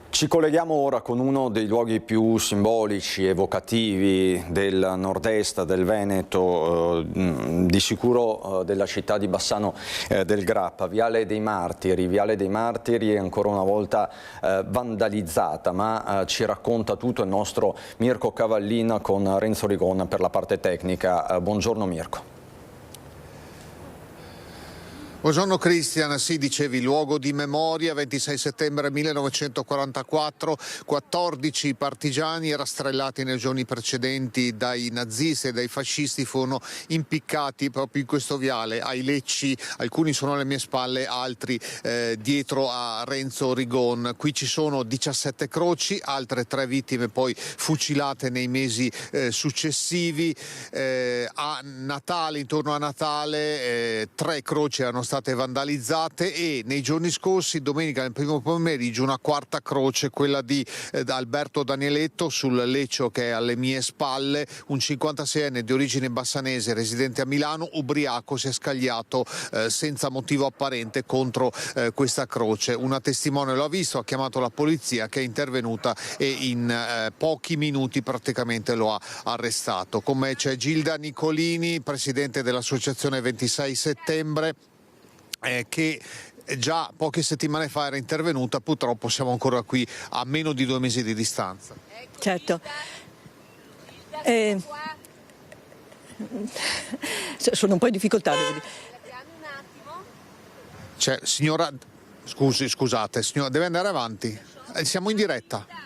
Ci colleghiamo ora con uno dei luoghi più simbolici, evocativi del nord-est del Veneto, di sicuro della città di Bassano del Grappa, Viale dei Martiri è ancora una volta vandalizzata, ma ci racconta tutto il nostro Mirko Cavallin con Renzo Rigon per la parte tecnica. Buongiorno Mirko. Buongiorno Cristian, sì, dicevi, luogo di memoria, 26 settembre 1944, 14 partigiani rastrellati nei giorni precedenti dai nazisti e dai fascisti furono impiccati proprio in questo viale, ai Lecci, alcuni sono alle mie spalle, altri dietro a Renzo Rigon. Qui ci sono 17 croci, altre 3 vittime poi fucilate nei mesi successivi. A Natale, intorno a Natale, 3 croci erano state vandalizzate e nei giorni scorsi, domenica nel primo pomeriggio, una 4ª croce, quella di Alberto Danieletto sul Leccio che è alle mie spalle, un 56enne di origine bassanese residente a Milano, ubriaco, si è scagliato senza motivo apparente contro questa croce. Una testimone lo ha visto, ha chiamato la polizia che è intervenuta e in pochi minuti praticamente lo ha arrestato. Con me c'è Gilda Nicolini, presidente dell'associazione 26 settembre, che già poche settimane fa era intervenuta. Purtroppo siamo ancora qui a meno di 2 mesi di distanza. Certo, sono un po' in difficoltà, devo dire. Cioè, signora, scusate, signora, deve andare avanti, siamo in diretta.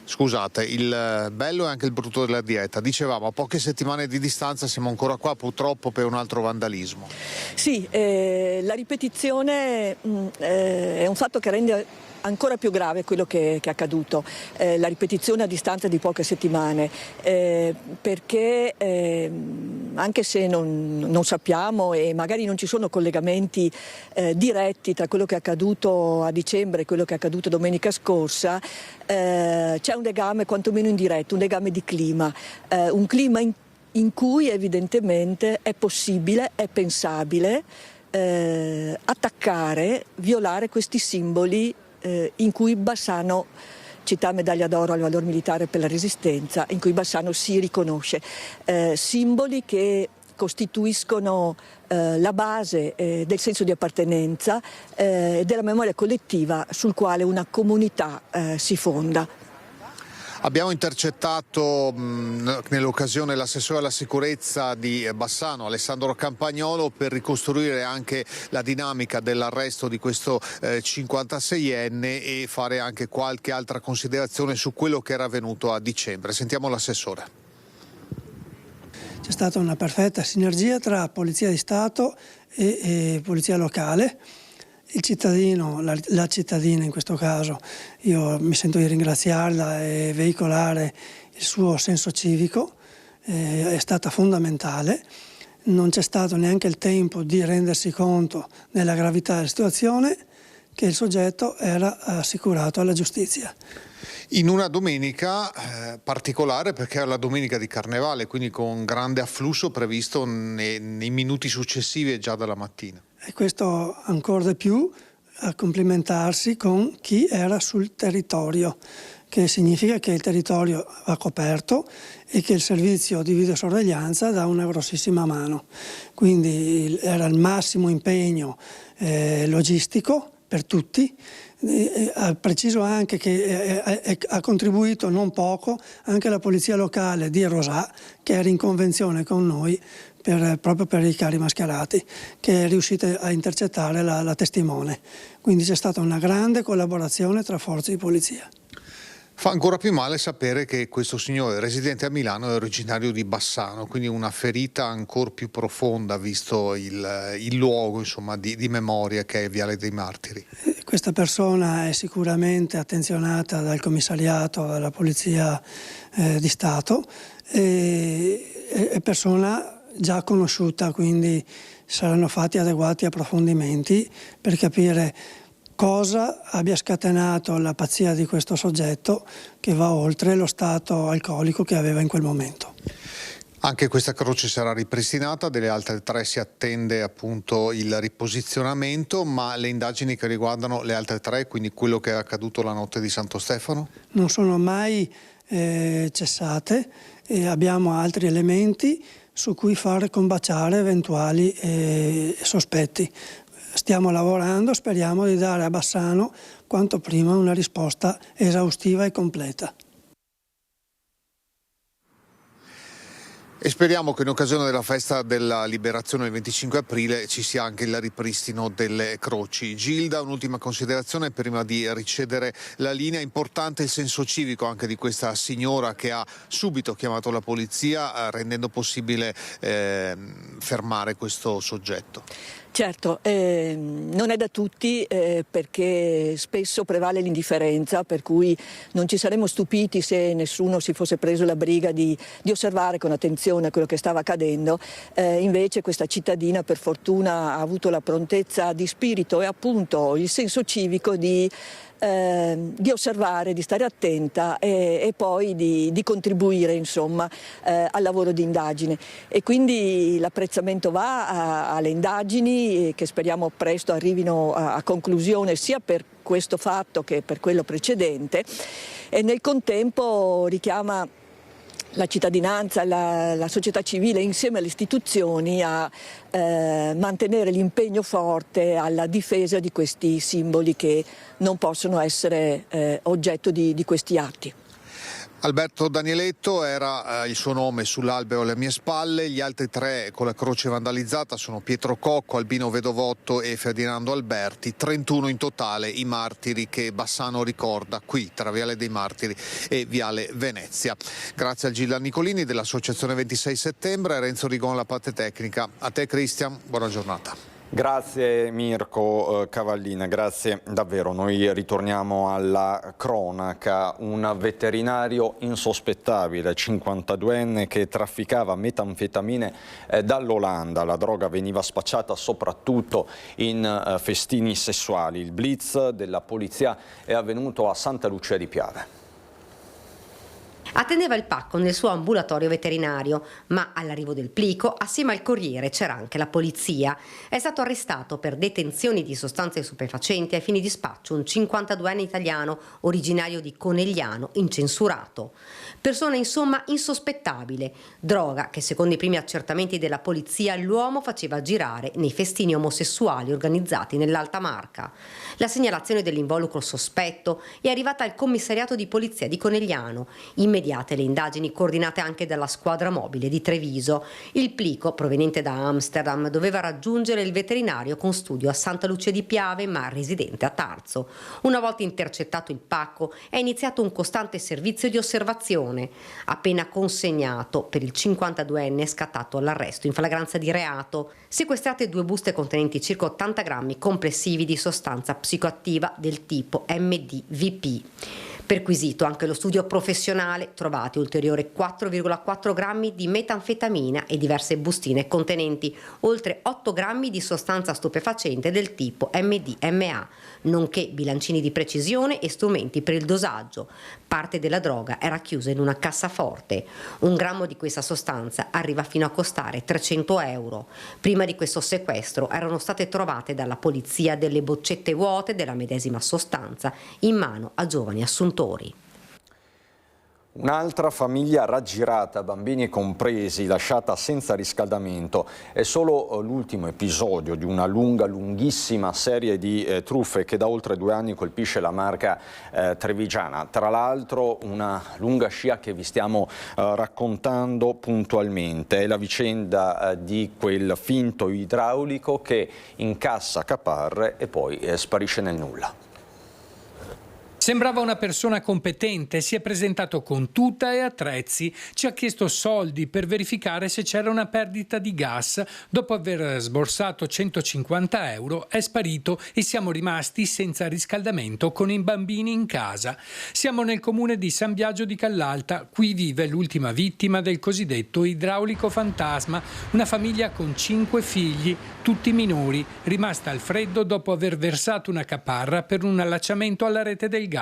Scusate, il bello è anche il brutto della dieta. Dicevamo, a poche settimane di distanza siamo ancora qua purtroppo per un altro vandalismo. Sì, la ripetizione è un fatto che rende ancora più grave quello che è accaduto, la ripetizione a distanza di poche settimane, perché anche se non sappiamo e magari non ci sono collegamenti diretti tra quello che è accaduto a dicembre e quello che è accaduto domenica scorsa, c'è un legame quantomeno indiretto, un legame di clima, un clima in cui evidentemente è possibile, è pensabile attaccare, violare questi simboli in cui Bassano, città medaglia d'oro al valor militare per la resistenza, in cui Bassano si riconosce, simboli che costituiscono la base del senso di appartenenza e della memoria collettiva sul quale una comunità si fonda. Abbiamo intercettato nell'occasione l'assessore alla sicurezza di Bassano, Alessandro Campagnolo, per ricostruire anche la dinamica dell'arresto di questo 56enne e fare anche qualche altra considerazione su quello che era avvenuto a dicembre. Sentiamo l'assessore. C'è stata una perfetta sinergia tra Polizia di Stato e Polizia locale. Il cittadino, la cittadina in questo caso, io mi sento di ringraziarla e veicolare il suo senso civico, è stata fondamentale. Non c'è stato neanche il tempo di rendersi conto della gravità della situazione, che il soggetto era assicurato alla giustizia. In una domenica particolare, perché è la domenica di Carnevale, quindi con grande afflusso previsto nei minuti successivi e già dalla mattina. E questo ancora di più a complimentarsi con chi era sul territorio, che significa che il territorio va coperto e che il servizio di videosorveglianza dà una grossissima mano. Quindi era il massimo impegno logistico per tutti. Preciso anche che ha contribuito non poco anche la polizia locale di Rosà, che era in convenzione con noi proprio per i carri mascherati, che è riuscita a intercettare la testimone. Quindi c'è stata una grande collaborazione tra forze di polizia. Fa ancora più male sapere che questo signore residente a Milano è originario di Bassano, quindi una ferita ancora più profonda visto il luogo, insomma, di memoria che è Viale dei Martiri. Questa persona è sicuramente attenzionata dal commissariato della Polizia di Stato, è persona già conosciuta, quindi saranno fatti adeguati approfondimenti per capire cosa abbia scatenato la pazzia di questo soggetto, che va oltre lo stato alcolico che aveva in quel momento. Anche questa croce sarà ripristinata, delle altre 3 si attende appunto il riposizionamento, ma le indagini che riguardano le altre 3, quindi quello che è accaduto la notte di Santo Stefano? Non sono mai cessate e abbiamo altri elementi su cui far combaciare eventuali sospetti. Stiamo lavorando, speriamo di dare a Bassano quanto prima una risposta esaustiva e completa. E speriamo che in occasione della festa della liberazione del 25 aprile ci sia anche il ripristino delle croci. Gilda, un'ultima considerazione prima di ricevere la linea. Importante il senso civico anche di questa signora che ha subito chiamato la polizia rendendo possibile fermare questo soggetto. Certo, non è da tutti perché spesso prevale l'indifferenza, per cui non ci saremmo stupiti se nessuno si fosse preso la briga di osservare con attenzione quello che stava accadendo. Invece questa cittadina per fortuna ha avuto la prontezza di spirito e appunto il senso civico di osservare, di stare attenta e poi di contribuire insomma al lavoro di indagine, e quindi l'apprezzamento va alle indagini che speriamo presto arrivino a conclusione sia per questo fatto che per quello precedente, e nel contempo richiama la cittadinanza, la società civile insieme alle istituzioni a mantenere l'impegno forte alla difesa di questi simboli che non possono essere oggetto di questi atti. Alberto Danieletto era il suo nome sull'albero alle mie spalle, gli altri 3 con la croce vandalizzata sono Pietro Cocco, Albino Vedovotto e Ferdinando Alberti, 31 in totale i martiri che Bassano ricorda qui tra Viale dei Martiri e Viale Venezia. Grazie a Gilda Nicolini dell'Associazione 26 Settembre, Renzo Rigon la parte tecnica. A te Cristian, buona giornata. Grazie Mirko Cavallina, grazie davvero. Noi ritorniamo alla cronaca. Un veterinario insospettabile, 52enne, che trafficava metanfetamine dall'Olanda. La droga veniva spacciata soprattutto in festini sessuali. Il blitz della polizia è avvenuto a Santa Lucia di Piave. Attendeva il pacco nel suo ambulatorio veterinario, ma all'arrivo del plico, assieme al corriere, c'era anche la polizia. È stato arrestato per detenzione di sostanze stupefacenti ai fini di spaccio un 52enne italiano originario di Conegliano, incensurato. Persona insomma insospettabile, droga che secondo i primi accertamenti della polizia l'uomo faceva girare nei festini omosessuali organizzati nell'Alta Marca. La segnalazione dell'involucro sospetto è arrivata al commissariato di polizia di Conegliano. Immediate le indagini coordinate anche dalla squadra mobile di Treviso. Il plico, proveniente da Amsterdam, doveva raggiungere il veterinario con studio a Santa Lucia di Piave, ma residente a Tarzo. Una volta intercettato il pacco, è iniziato un costante servizio di osservazione. Appena consegnato, per il 52enne è scattato all'arresto in flagranza di reato. Sequestrate 2 buste contenenti circa 80 grammi complessivi di sostanza psicoattiva del tipo MDVP. Perquisito anche lo studio professionale, trovati ulteriori 4,4 grammi di metanfetamina e diverse bustine contenenti oltre 8 grammi di sostanza stupefacente del tipo MDMA, nonché bilancini di precisione e strumenti per il dosaggio. Parte della droga era chiusa in una cassaforte. 1 grammo di questa sostanza arriva fino a costare 300 euro. Prima di questo sequestro erano state trovate dalla polizia delle boccette vuote della medesima sostanza in mano a giovani assuntori. Un'altra famiglia raggirata, bambini compresi, lasciata senza riscaldamento. È solo l'ultimo episodio di una lunghissima serie di truffe che da oltre 2 anni colpisce la Marca trevigiana. Tra l'altro una lunga scia che vi stiamo raccontando puntualmente. È la vicenda di quel finto idraulico che incassa caparre e poi sparisce nel nulla. Sembrava una persona competente, si è presentato con tuta e attrezzi, ci ha chiesto soldi per verificare se c'era una perdita di gas. Dopo aver sborsato 150 euro è sparito e siamo rimasti senza riscaldamento con i bambini in casa. Siamo nel comune di San Biagio di Callalta, qui vive l'ultima vittima del cosiddetto idraulico fantasma, una famiglia con 5 figli, tutti minori, rimasta al freddo dopo aver versato una caparra per un allacciamento alla rete del gas.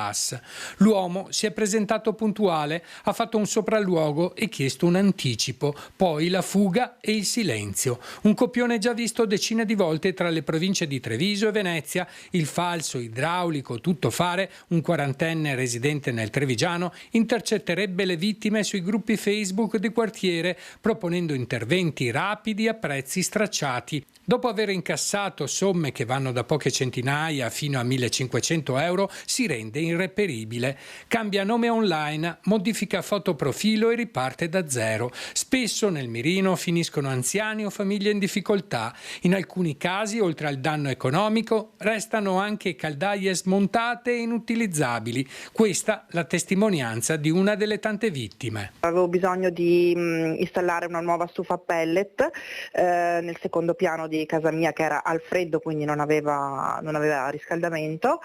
L'uomo si è presentato puntuale, ha fatto un sopralluogo e chiesto un anticipo, poi la fuga e il silenzio. Un copione già visto decine di volte tra le province di Treviso e Venezia, il falso idraulico tuttofare, un 40enne residente nel Trevigiano, intercetterebbe le vittime sui gruppi Facebook di quartiere, proponendo interventi rapidi a prezzi stracciati. Dopo aver incassato somme che vanno da poche centinaia fino a 1.500 euro, si rende irreperibile. Cambia nome online, modifica fotoprofilo e riparte da zero. Spesso nel mirino finiscono anziani o famiglie in difficoltà. In alcuni casi, oltre al danno economico, restano anche caldaie smontate e inutilizzabili. Questa la testimonianza di una delle tante vittime. Avevo bisogno di installare una nuova stufa a pellet nel secondo piano di casa mia, che era al freddo, quindi non aveva riscaldamento.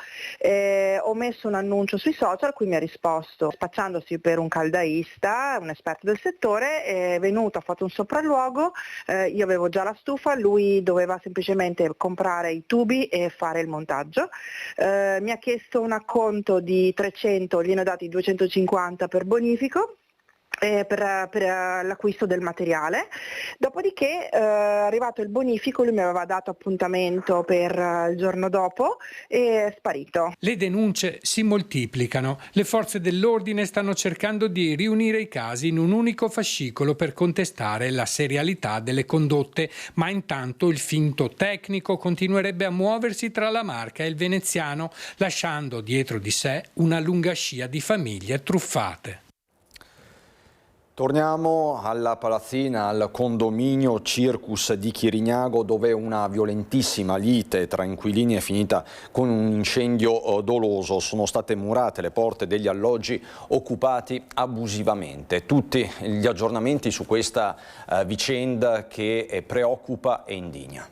Ho messo un annuncio sui social, cui mi ha risposto spacciandosi per un caldaista, un esperto del settore, è venuto, ha fatto un sopralluogo, io avevo già la stufa, lui doveva semplicemente comprare i tubi e fare il montaggio. Mi ha chiesto un acconto di 300, gliene ho dati 250 per bonifico. Per l'acquisto del materiale, dopodiché arrivato il bonifico, lui mi aveva dato appuntamento per il giorno dopo e è sparito. Le denunce si moltiplicano, le forze dell'ordine stanno cercando di riunire i casi in un unico fascicolo per contestare la serialità delle condotte, ma intanto il finto tecnico continuerebbe a muoversi tra la Marca e il veneziano, lasciando dietro di sé una lunga scia di famiglie truffate. Torniamo alla palazzina, al condominio Circus di Chirignago, dove una violentissima lite tra inquilini è finita con un incendio doloso. Sono state murate le porte degli alloggi occupati abusivamente. Tutti gli aggiornamenti su questa vicenda che preoccupa e indigna.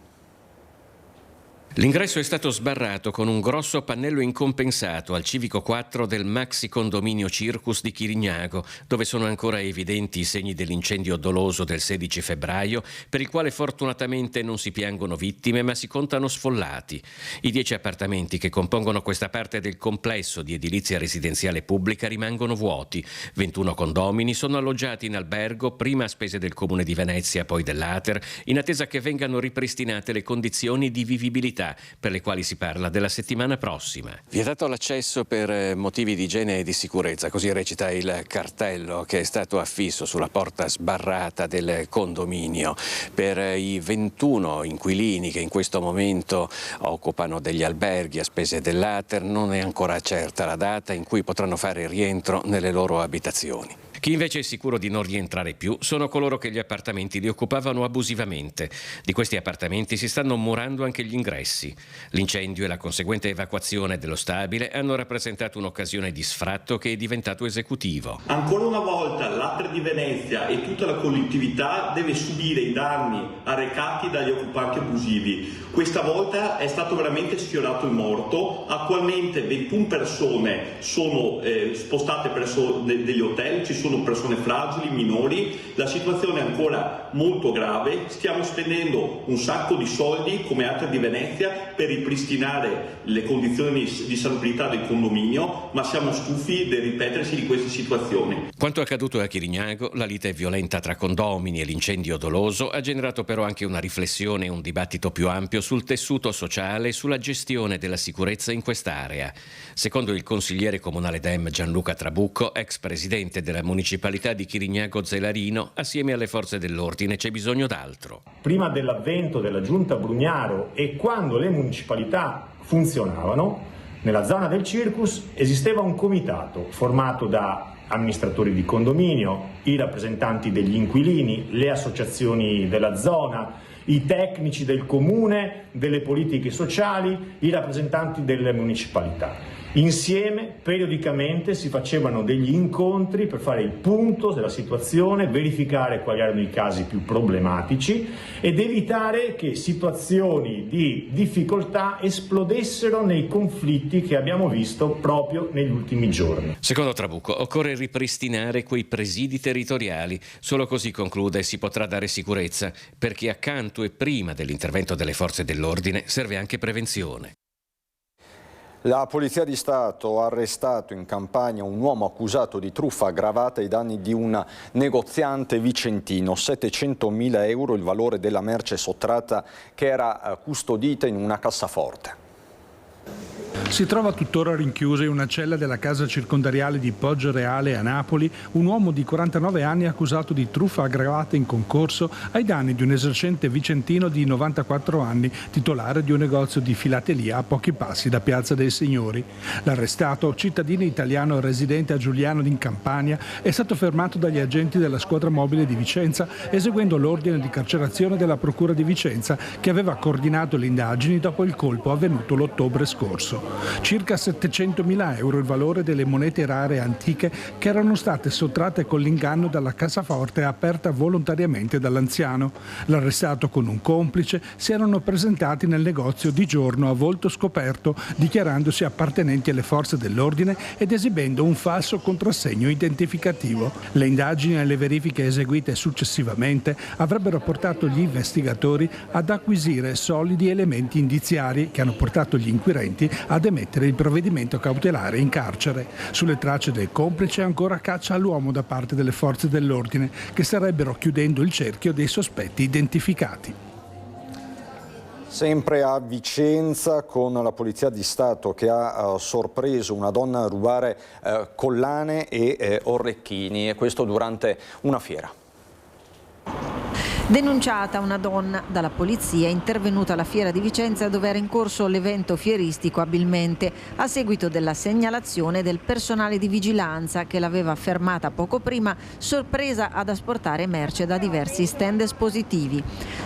L'ingresso è stato sbarrato con un grosso pannello incompensato al civico 4 del maxi condominio Circus di Chirignago, dove sono ancora evidenti i segni dell'incendio doloso del 16 febbraio, per il quale fortunatamente non si piangono vittime ma si contano sfollati. I 10 appartamenti che compongono questa parte del complesso di edilizia residenziale pubblica rimangono vuoti. 21 condomini sono alloggiati in albergo, prima a spese del Comune di Venezia, poi dell'Ater, in attesa che vengano ripristinate le condizioni di vivibilità per le quali si parla della settimana prossima. Vietato l'accesso per motivi di igiene e di sicurezza, così recita il cartello che è stato affisso sulla porta sbarrata del condominio. Per i 21 inquilini che in questo momento occupano degli alberghi a spese dell'Ater non è ancora certa la data in cui potranno fare rientro nelle loro abitazioni. Chi invece è sicuro di non rientrare più sono coloro che gli appartamenti li occupavano abusivamente. Di questi appartamenti si stanno murando anche gli ingressi. L'incendio e la conseguente evacuazione dello stabile hanno rappresentato un'occasione di sfratto che è diventato esecutivo. Ancora una volta l'Ater di Venezia e tutta la collettività deve subire i danni arrecati dagli occupanti abusivi. Questa volta è stato veramente sfiorato il morto. Attualmente 21 persone sono spostate presso degli hotel, ci sono sono persone fragili, minori, la situazione è ancora molto grave, stiamo spendendo un sacco di soldi come Atria di Venezia per ripristinare le condizioni di salubrità del condominio, ma siamo stufi del ripetersi di queste situazioni. Quanto accaduto a Chirignago, la lite violenta tra condomini e l'incendio doloso ha generato però anche una riflessione e un dibattito più ampio sul tessuto sociale e sulla gestione della sicurezza in quest'area. Secondo il consigliere comunale Dem Gianluca Trabucco, ex presidente della municipalità di Chirignago Zelarino, assieme alle forze dell'ordine c'è bisogno d'altro. Prima dell'avvento della giunta Brugnaro e quando le municipalità funzionavano, nella zona del Circus esisteva un comitato formato da amministratori di condominio, i rappresentanti degli inquilini, le associazioni della zona, i tecnici del comune, delle politiche sociali, i rappresentanti delle municipalità. Insieme, periodicamente, si facevano degli incontri per fare il punto della situazione, verificare quali erano i casi più problematici ed evitare che situazioni di difficoltà esplodessero nei conflitti che abbiamo visto proprio negli ultimi giorni. Secondo Trabucco, occorre ripristinare quei presidi territoriali. Solo così, conclude, si potrà dare sicurezza, perché accanto e prima dell'intervento delle forze dell'ordine serve anche prevenzione. La Polizia di Stato ha arrestato in Campania un uomo accusato di truffa aggravata ai danni di un negoziante vicentino. 700.000 euro il valore della merce sottratta che era custodita in una cassaforte. Si trova tuttora rinchiuso in una cella della casa circondariale di Poggioreale a Napoli un uomo di 49 anni accusato di truffa aggravata in concorso ai danni di un esercente vicentino di 94 anni, titolare di un negozio di filatelia a pochi passi da Piazza dei Signori. L'arrestato, cittadino italiano residente a Giuliano in Campania, è stato fermato dagli agenti della squadra mobile di Vicenza eseguendo l'ordine di carcerazione della Procura di Vicenza che aveva coordinato le indagini dopo il colpo avvenuto l'ottobre scorso. Circa 700.000 euro il valore delle monete rare antiche che erano state sottratte con l'inganno dalla cassaforte aperta volontariamente dall'anziano. L'arrestato con un complice si erano presentati nel negozio di giorno a volto scoperto, dichiarandosi appartenenti alle forze dell'ordine ed esibendo un falso contrassegno identificativo. Le indagini e le verifiche eseguite successivamente avrebbero portato gli investigatori ad acquisire solidi elementi indiziari che hanno portato gli inquirenti ad emettere il provvedimento cautelare in carcere. Sulle tracce del complice ancora caccia all'uomo da parte delle forze dell'ordine che starebbero chiudendo il cerchio dei sospetti identificati. Sempre a Vicenza con la Polizia di Stato che ha sorpreso una donna a rubare collane e orecchini, e questo durante una fiera. Denunciata una donna dalla polizia intervenuta alla fiera di Vicenza dove era in corso l'evento fieristico abilmente a seguito della segnalazione del personale di vigilanza che l'aveva fermata poco prima sorpresa ad asportare merce da diversi stand espositivi.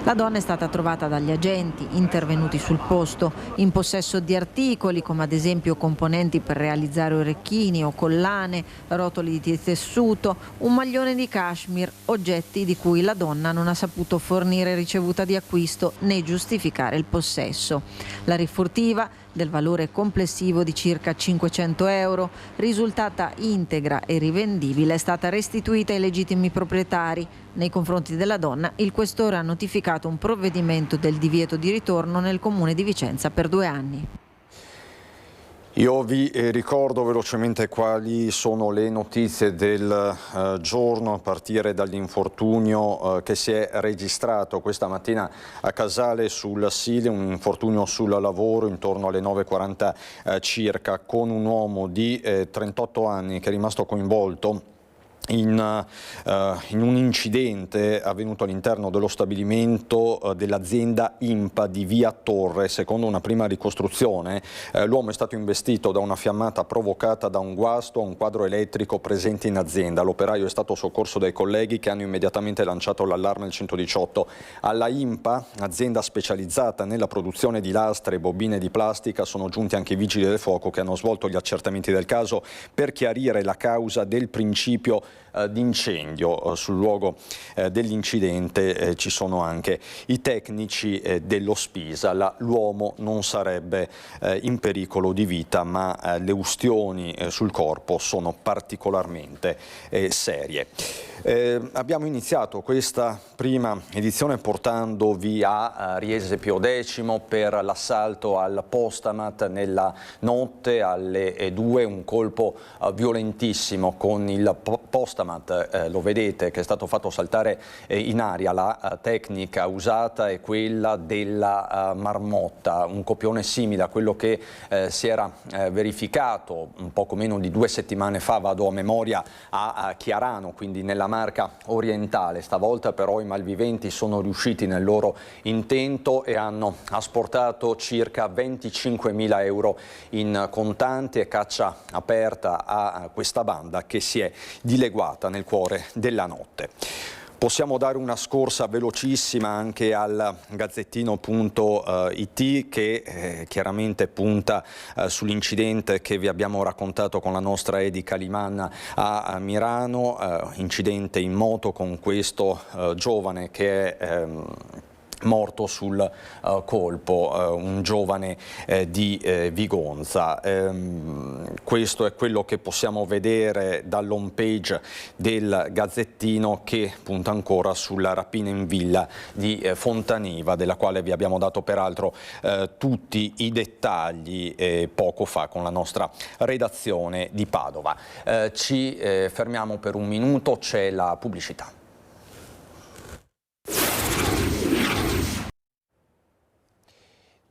La donna è stata trovata dagli agenti intervenuti sul posto in possesso di articoli come ad esempio componenti per realizzare orecchini o collane, rotoli di tessuto, un maglione di cashmere, oggetti di cui la donna non ha saputo fornire ricevuta di acquisto né giustificare il possesso. La rifurtiva, del valore complessivo di circa 500 euro, risultata integra e rivendibile, è stata restituita ai legittimi proprietari. Nei confronti della donna, il questore ha notificato un provvedimento del divieto di ritorno nel comune di Vicenza per 2 anni. Io vi ricordo velocemente quali sono le notizie del giorno, a partire dall'infortunio che si è registrato questa mattina a Casale sul Sile, un infortunio sul lavoro intorno alle 9:40 circa, con un uomo di 38 anni che è rimasto coinvolto in un incidente avvenuto all'interno dello stabilimento dell'azienda IMPA di Via Torre. Secondo una prima ricostruzione l'uomo è stato investito da una fiammata provocata da un guasto a un quadro elettrico presente in azienda. L'operaio è stato soccorso dai colleghi che hanno immediatamente lanciato l'allarme al 118. Alla IMPA, azienda specializzata nella produzione di lastre e bobine di plastica, sono giunti anche i vigili del fuoco che hanno svolto gli accertamenti del caso per chiarire la causa del principio d'incendio. Sul luogo dell'incidente ci sono anche i tecnici dello Spisa. L'uomo non sarebbe in pericolo di vita, ma le ustioni sul corpo sono particolarmente serie. Abbiamo iniziato questa prima edizione portandovi a Riese Pio X per l'assalto al Postamat nella notte alle 2, un colpo violentissimo con il Postamat, lo vedete, che è stato fatto saltare in aria. La tecnica usata è quella della marmotta, un copione simile a quello che si era verificato un poco meno di 2 settimane fa, vado a memoria, a Chiarano, quindi nella Marca orientale. Stavolta però i malviventi sono riusciti nel loro intento e hanno asportato circa 25.000 euro in contanti e caccia aperta a questa banda che si è dileguata nel cuore della notte. Possiamo dare una scorsa velocissima anche al Gazzettino.it che chiaramente punta sull'incidente che vi abbiamo raccontato con la nostra Edi Caliman a Mirano, incidente in moto con questo giovane che è morto sul colpo, un giovane di Vigonza. Questo è quello che possiamo vedere dall'home page del Gazzettino, che punta ancora sulla rapina in villa di Fontaniva, della quale vi abbiamo dato peraltro tutti i dettagli poco fa con la nostra redazione di Padova. Ci fermiamo per un minuto, c'è la pubblicità.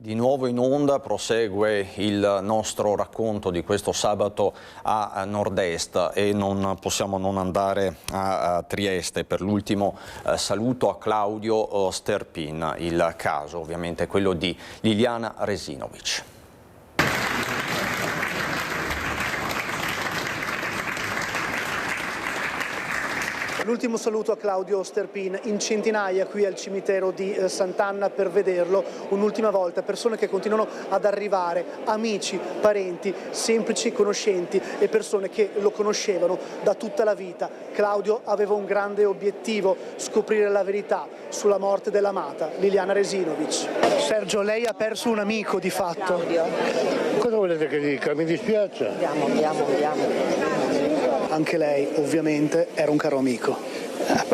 Di nuovo in onda prosegue il nostro racconto di questo sabato a Nord-Est e non possiamo non andare a Trieste per l'ultimo saluto a Claudio Sterpin. Il caso ovviamente è quello di Liliana Resinovic. L'ultimo saluto a Claudio Sterpin, in centinaia qui al cimitero di Sant'Anna per vederlo un'ultima volta, persone che continuano ad arrivare, amici, parenti, semplici conoscenti e persone che lo conoscevano da tutta la vita. Claudio aveva un grande obiettivo, scoprire la verità sulla morte dell'amata Liliana Resinovic. Sergio, lei ha perso un amico di fatto. Claudio. Cosa volete che dica? Mi dispiace. Andiamo. Anche lei ovviamente era un caro amico.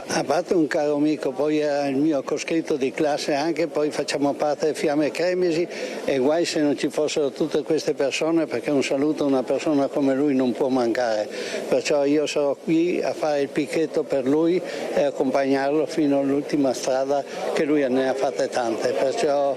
A parte un caro amico, poi era il mio coscritto di classe anche, poi facciamo parte di Fiamme Cremisi e guai se non ci fossero tutte queste persone, perché un saluto a una persona come lui non può mancare. Perciò io sarò qui a fare il picchetto per lui e accompagnarlo fino all'ultima strada, che lui ne ha fatte tante. Perciò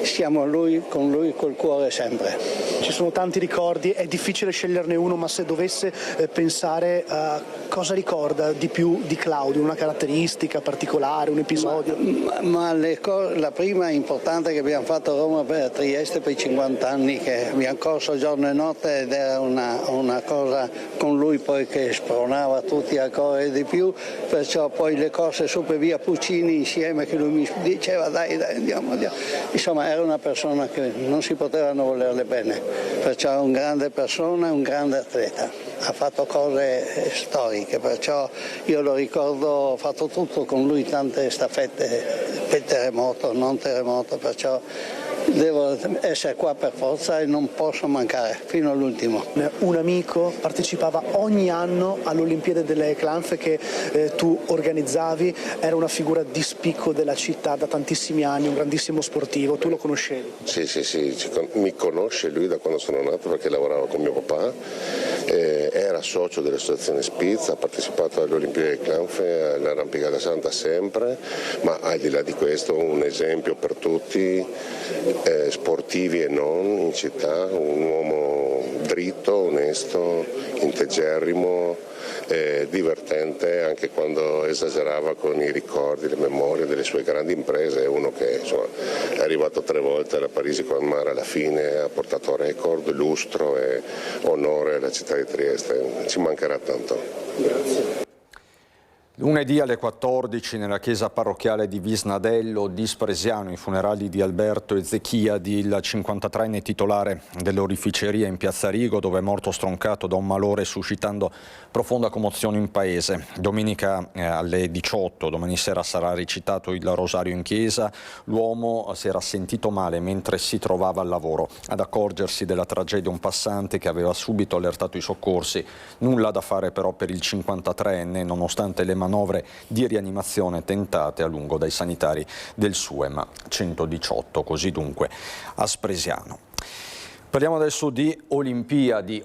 siamo con lui col cuore sempre. Ci sono tanti ricordi, è difficile sceglierne uno, ma se dovesse pensare a cosa ricorda di più di Claudio, una caratteristica particolare, un episodio? La prima importante che abbiamo fatto a Roma per Trieste per i 50 anni, che abbiamo corso giorno e notte ed era una cosa con lui poi che spronava tutti a correre di più, perciò poi le corse su per via Puccini insieme, che lui mi diceva dai andiamo. Insomma era una persona che non si potevano volerle bene, perciò è una grande persona, un grande atleta, ha fatto cose storiche, perciò io lo ricordo, ho fatto tutto con lui, tante staffette per terremoto, non terremoto, perciò devo essere qua per forza e non posso mancare fino all'ultimo. Un amico partecipava ogni anno all'Olimpiade delle Clanfe che tu organizzavi, era una figura di spicco della città da tantissimi anni, un grandissimo sportivo, tu lo conoscevi? Sì, mi conosce lui da quando sono nato, perché lavorava con mio papà, era socio dell'associazione Spitz, ha partecipato alle Olimpiadi delle Clanfe, all'Arrampicata Santa sempre, ma al di là di questo un esempio per tutti, sportivi e non, in città, un uomo dritto, onesto, integerrimo, divertente anche quando esagerava con i ricordi, le memorie delle sue grandi imprese. È uno che insomma, è arrivato 3 volte alla Parisi con Mare alla fine, ha portato record, lustro e onore alla città di Trieste, ci mancherà tanto. Grazie. Lunedì alle 14 nella chiesa parrocchiale di Visnadello di Spresiano i funerali di Alberto Ezechiadi, il 53enne titolare delle oreficerie in Piazza Rigo, dove è morto stroncato da un malore suscitando profonda commozione in paese. Domenica alle 18, domani sera, sarà recitato il rosario in chiesa. L'uomo si era sentito male mentre si trovava al lavoro. Ad accorgersi della tragedia un passante che aveva subito allertato i soccorsi. Nulla da fare però per il 53enne, nonostante le manovre di rianimazione tentate a lungo dai sanitari del SUEM 118, così dunque a Spresiano. Parliamo adesso di Olimpiadi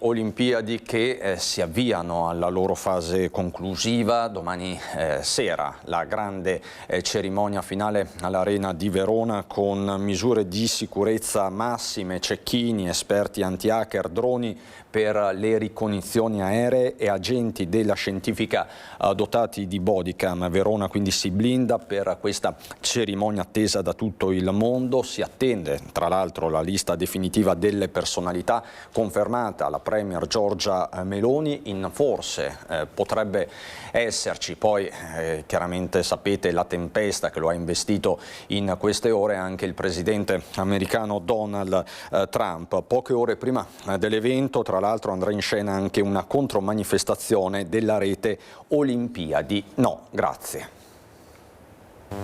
che si avviano alla loro fase conclusiva. Domani sera la grande cerimonia finale all'Arena di Verona con misure di sicurezza massime, cecchini, esperti anti-hacker, droni per le ricognizioni aeree e agenti della scientifica dotati di bodycam. Verona quindi si blinda per questa cerimonia attesa da tutto il mondo. Si attende tra l'altro la lista definitiva delle personalità confermata alla Premier Giorgia Meloni. Forse potrebbe esserci poi chiaramente sapete la tempesta che lo ha investito in queste ore anche il presidente americano Donald Trump. Poche ore prima dell'evento tra l'altro andrà in scena anche una contromanifestazione della rete Olimpiadi No Grazie.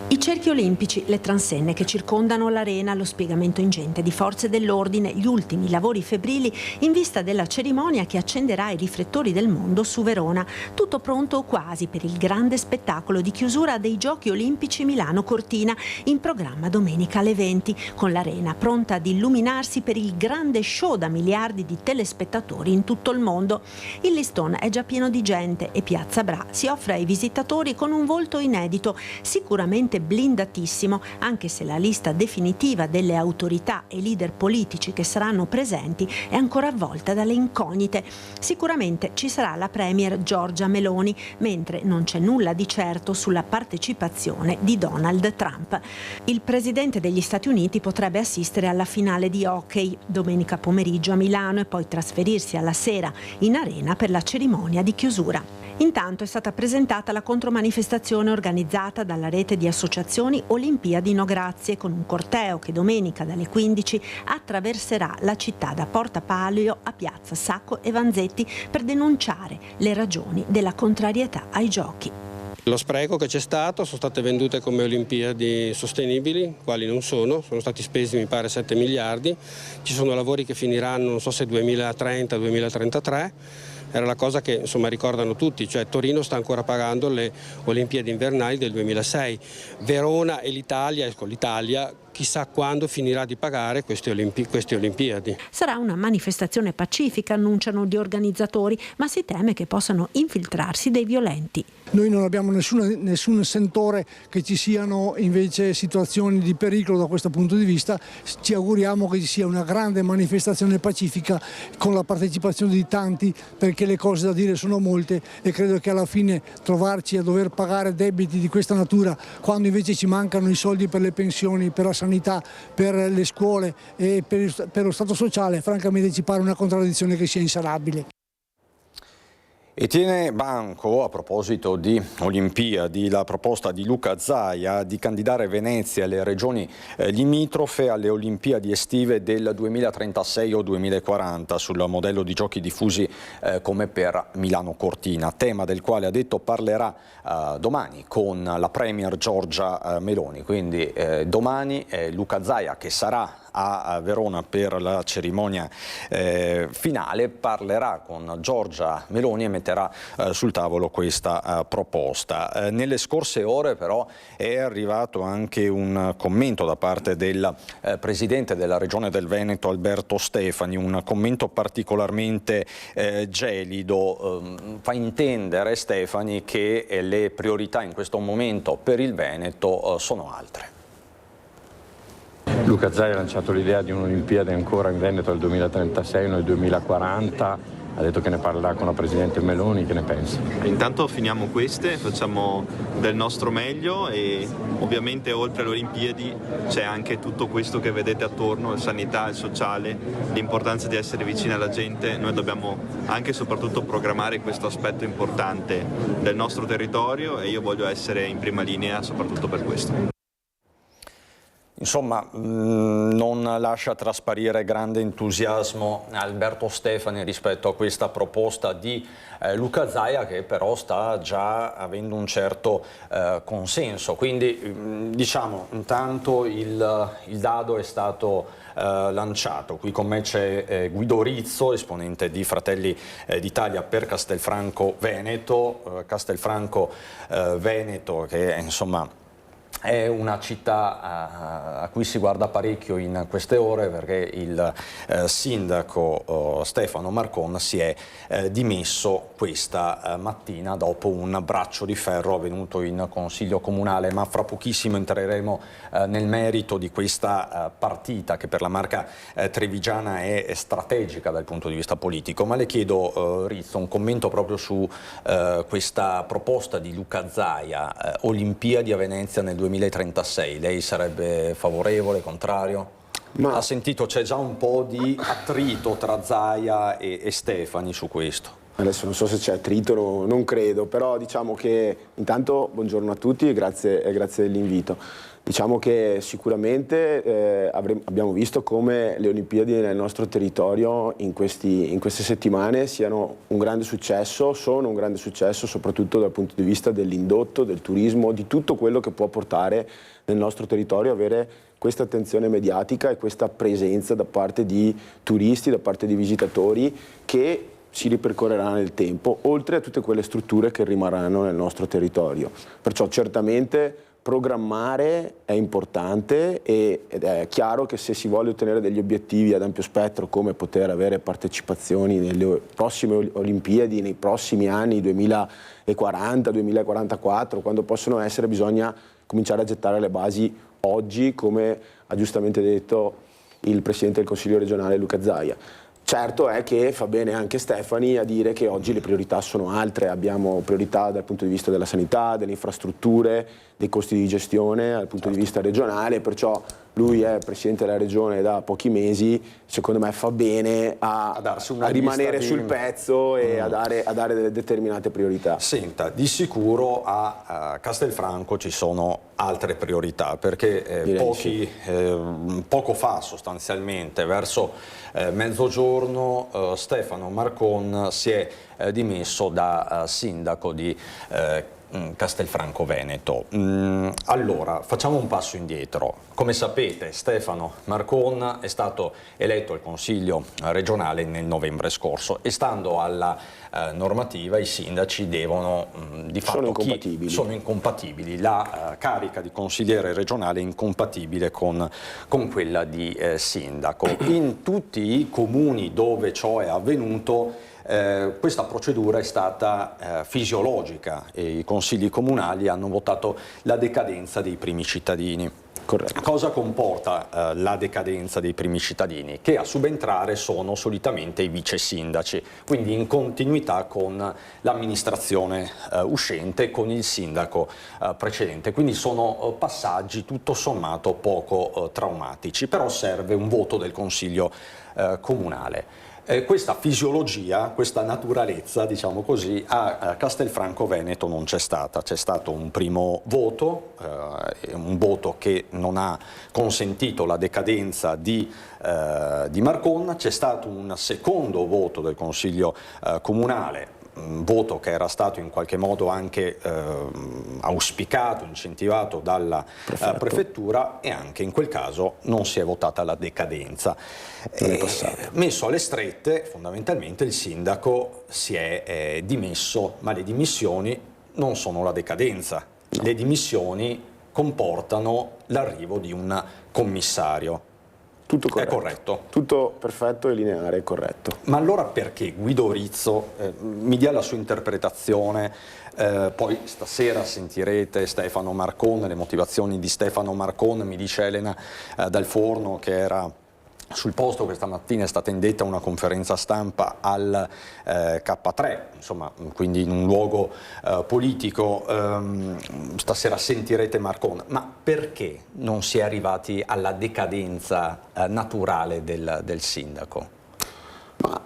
I cerchi olimpici, le transenne che circondano l'arena, lo spiegamento ingente di forze dell'ordine, gli ultimi lavori febbrili in vista della cerimonia che accenderà i riflettori del mondo su Verona. Tutto pronto o quasi per il grande spettacolo di chiusura dei Giochi Olimpici Milano-Cortina, in programma domenica alle 20, con l'arena pronta ad illuminarsi per il grande show da miliardi di telespettatori in tutto il mondo. Il listone è già pieno di gente e Piazza Bra si offre ai visitatori con un volto inedito, sicuramente blindatissimo, anche se la lista definitiva delle autorità e leader politici che saranno presenti è ancora avvolta dalle incognite. Sicuramente ci sarà la Premier Giorgia Meloni, mentre non c'è nulla di certo sulla partecipazione di Donald Trump. Il presidente degli Stati Uniti potrebbe assistere alla finale di hockey domenica pomeriggio a Milano e poi trasferirsi alla sera in arena per la cerimonia di chiusura. Intanto è stata presentata la contromanifestazione organizzata dalla rete di associazioni Olimpiadi No Grazie, con un corteo che domenica dalle 15 attraverserà la città da Porta Palio a Piazza Sacco e Vanzetti per denunciare le ragioni della contrarietà ai giochi. Lo spreco che c'è stato sono state vendute come Olimpiadi sostenibili, quali non sono stati spesi mi pare 7 miliardi, ci sono lavori che finiranno non so se 2030-2033. Era la cosa che insomma ricordano tutti, cioè Torino sta ancora pagando le Olimpiadi invernali del 2006, Verona e l'Italia chissà quando finirà di pagare queste Olimpiadi. Sarà una manifestazione pacifica, annunciano gli organizzatori, ma si teme che possano infiltrarsi dei violenti. Noi non abbiamo nessun sentore che ci siano invece situazioni di pericolo da questo punto di vista. Ci auguriamo che ci sia una grande manifestazione pacifica con la partecipazione di tanti, perché le cose da dire sono molte e credo che alla fine trovarci a dover pagare debiti di questa natura quando invece ci mancano i soldi per le pensioni, per la sanità, per le scuole e per lo Stato sociale, francamente ci pare una contraddizione che sia insanabile. E tiene banco, a proposito di Olimpiadi, la proposta di Luca Zaia di candidare Venezia e le regioni limitrofe alle Olimpiadi estive del 2036 o 2040 sul modello di giochi diffusi come per Milano Cortina, tema del quale ha detto parlerà domani con la Premier Giorgia Meloni. Quindi domani Luca Zaia, che sarà a Verona per la cerimonia finale, parlerà con Giorgia Meloni e metterà sul tavolo questa proposta. Nelle scorse ore però è arrivato anche un commento da parte del presidente della Regione del Veneto Alberto Stefani, un commento particolarmente gelido. Fa intendere Stefani che le priorità in questo momento per il Veneto sono altre. Luca Zaia ha lanciato l'idea di un'Olimpiade ancora in Veneto nel 2036 o nel 2040 ha detto che ne parlerà con la Presidente Meloni. Che ne pensi? Intanto finiamo queste, facciamo del nostro meglio e ovviamente oltre alle Olimpiadi c'è anche tutto questo che vedete attorno, la sanità, il sociale, l'importanza di essere vicini alla gente. Noi dobbiamo anche e soprattutto programmare questo aspetto importante del nostro territorio e io voglio essere in prima linea soprattutto per questo. Insomma, non lascia trasparire grande entusiasmo Alberto Stefani rispetto a questa proposta di Luca Zaia, che però sta già avendo un certo consenso. Quindi diciamo, intanto il dado è stato lanciato. Qui con me c'è Guido Rizzo, esponente di Fratelli d'Italia per Castelfranco Veneto. Castelfranco Veneto che insomma è una città a cui si guarda parecchio in queste ore, perché il sindaco Stefano Marcon si è dimesso questa mattina dopo un braccio di ferro avvenuto in Consiglio Comunale. Ma fra pochissimo entreremo nel merito di questa partita che per la Marca trevigiana è strategica dal punto di vista politico. Ma le chiedo, Rizzo, un commento proprio su questa proposta di Luca Zaia, Olimpiadi a Venezia nel 2036. Lei sarebbe favorevole, contrario? Ma ha sentito, c'è già un po' di attrito tra Zaia e Stefani su questo. Adesso non so se c'è attrito, non credo, però diciamo che intanto buongiorno a tutti e grazie dell'invito. Diciamo che sicuramente abbiamo visto come le Olimpiadi nel nostro territorio in queste settimane siano un grande successo, sono un grande successo soprattutto dal punto di vista dell'indotto, del turismo, di tutto quello che può portare nel nostro territorio avere questa attenzione mediatica e questa presenza da parte di turisti, da parte di visitatori che si ripercorrerà nel tempo, oltre a tutte quelle strutture che rimarranno nel nostro territorio. Perciò certamente programmare è importante ed è chiaro che se si vuole ottenere degli obiettivi ad ampio spettro, come poter avere partecipazioni nelle prossime Olimpiadi, nei prossimi anni 2040, 2044, quando possono essere, bisogna cominciare a gettare le basi oggi, come ha giustamente detto il Presidente del Consiglio regionale Luca Zaia. Certo è che fa bene anche Stefani a dire che oggi le priorità sono altre, abbiamo priorità dal punto di vista della sanità, delle infrastrutture, dei costi di gestione dal punto di vista regionale, perciò lui è Presidente della Regione da pochi mesi, secondo me fa bene a rimanere sul pezzo e a dare delle determinate priorità. Senta, di sicuro a Castelfranco ci sono altre priorità, perché poco fa sostanzialmente, verso mezzogiorno, Stefano Marcon si è dimesso da sindaco di Castelfranco Veneto. Allora, facciamo un passo indietro. Come sapete, Stefano Marcon è stato eletto al Consiglio regionale nel novembre scorso e stando alla normativa i sindaci devono di fatto sono incompatibili. La carica di consigliere regionale è incompatibile con quella di sindaco. In tutti i comuni dove ciò è avvenuto questa procedura è stata fisiologica e i consigli comunali hanno votato la decadenza dei primi cittadini. Corretto. Cosa comporta la decadenza dei primi cittadini? Che a subentrare sono solitamente i vice sindaci, quindi in continuità con l'amministrazione uscente, con il sindaco precedente. Quindi sono passaggi tutto sommato poco traumatici, però serve un voto del Consiglio comunale. Questa fisiologia, questa naturalezza, diciamo così, a Castelfranco Veneto non c'è stata. C'è stato un primo voto, un voto che non ha consentito la decadenza di Marcon, c'è stato un secondo voto del Consiglio comunale, un voto che era stato in qualche modo anche auspicato, incentivato dalla prefettura, e anche in quel caso non si è votata la decadenza. Messo alle strette, fondamentalmente il sindaco si è dimesso, ma le dimissioni non sono la decadenza. No. Le dimissioni comportano l'arrivo di un commissario. Tutto corretto. È corretto. Tutto perfetto e lineare, corretto. Ma allora perché Guido Rizzo mi dia la sua interpretazione, poi stasera sentirete Stefano Marcon, le motivazioni di Stefano Marcon, mi dice Elena Dal Forno che era sul posto. Questa mattina è stata indetta una conferenza stampa al K3, insomma, quindi in un luogo politico. Stasera sentirete Marcon, ma perché non si è arrivati alla decadenza naturale del sindaco? Ma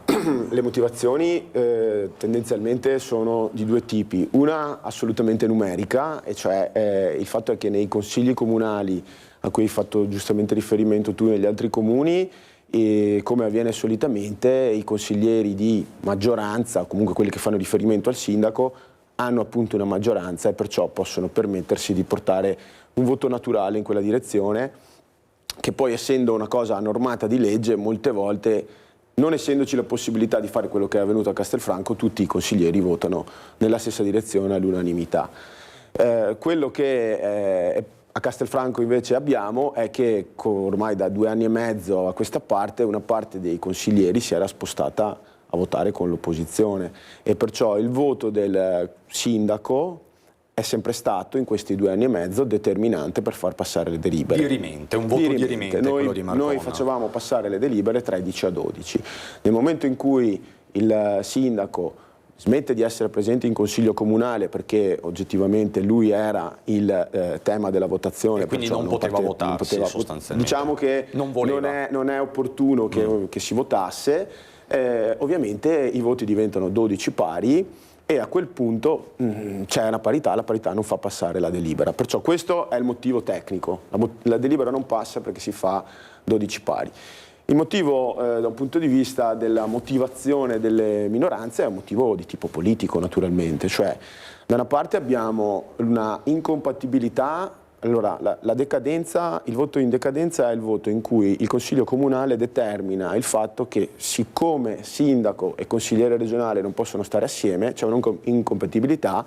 le motivazioni tendenzialmente sono di due tipi. Una assolutamente numerica, e cioè il fatto è che nei consigli comunali a cui hai fatto giustamente riferimento tu negli altri comuni, e come avviene solitamente, i consiglieri di maggioranza, comunque quelli che fanno riferimento al sindaco, hanno appunto una maggioranza e perciò possono permettersi di portare un voto naturale in quella direzione, che poi, essendo una cosa normata di legge, molte volte, non essendoci la possibilità di fare quello che è avvenuto a Castelfranco, tutti i consiglieri votano nella stessa direzione all'unanimità. Quello che a Castelfranco invece abbiamo è che ormai da 2 anni e mezzo a questa parte una parte dei consiglieri si era spostata a votare con l'opposizione, e perciò il voto del sindaco è sempre stato in questi 2 anni e mezzo determinante per far passare le delibere. Dirimente, un voto dirimente, quello di Marcon. Noi facevamo passare le delibere 13-12. Nel momento in cui il sindaco smette di essere presente in consiglio comunale, perché oggettivamente lui era il tema della votazione, e quindi non poteva votarsi sostanzialmente. Diciamo che non è opportuno che si votasse, ovviamente i voti diventano 12 pari e a quel punto c'è una parità, la parità non fa passare la delibera. Perciò questo è il motivo tecnico, la delibera non passa perché si fa 12 pari. Il motivo da un punto di vista della motivazione delle minoranze è un motivo di tipo politico, naturalmente, cioè da una parte abbiamo una incompatibilità. Allora, la decadenza, il voto in decadenza è il voto in cui il Consiglio Comunale determina il fatto che, siccome sindaco e consigliere regionale non possono stare assieme, c'è un'incompatibilità,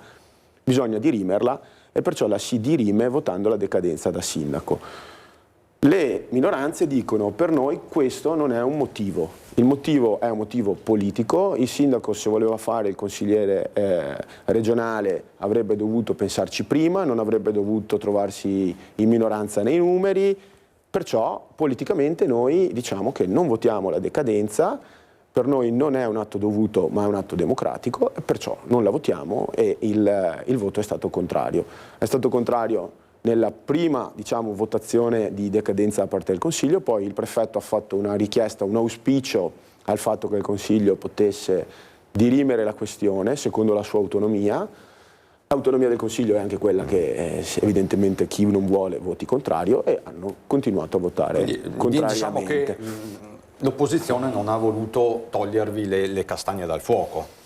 bisogna dirimerla, e perciò la si dirime votando la decadenza da sindaco. Le minoranze dicono: per noi questo non è un motivo, il motivo è un motivo politico, il sindaco, se voleva fare il consigliere regionale, avrebbe dovuto pensarci prima, non avrebbe dovuto trovarsi in minoranza nei numeri, perciò politicamente noi diciamo che non votiamo la decadenza, per noi non è un atto dovuto ma è un atto democratico, e perciò non la votiamo, e il voto è stato contrario. È stato contrario nella prima, diciamo, votazione di decadenza da parte del Consiglio, poi il prefetto ha fatto una richiesta, un auspicio al fatto che il Consiglio potesse dirimere la questione secondo la sua autonomia. L'autonomia del Consiglio è anche quella che evidentemente chi non vuole voti contrario, e hanno continuato a votare contrariamente. Diciamo che l'opposizione non ha voluto togliervi le castagne dal fuoco.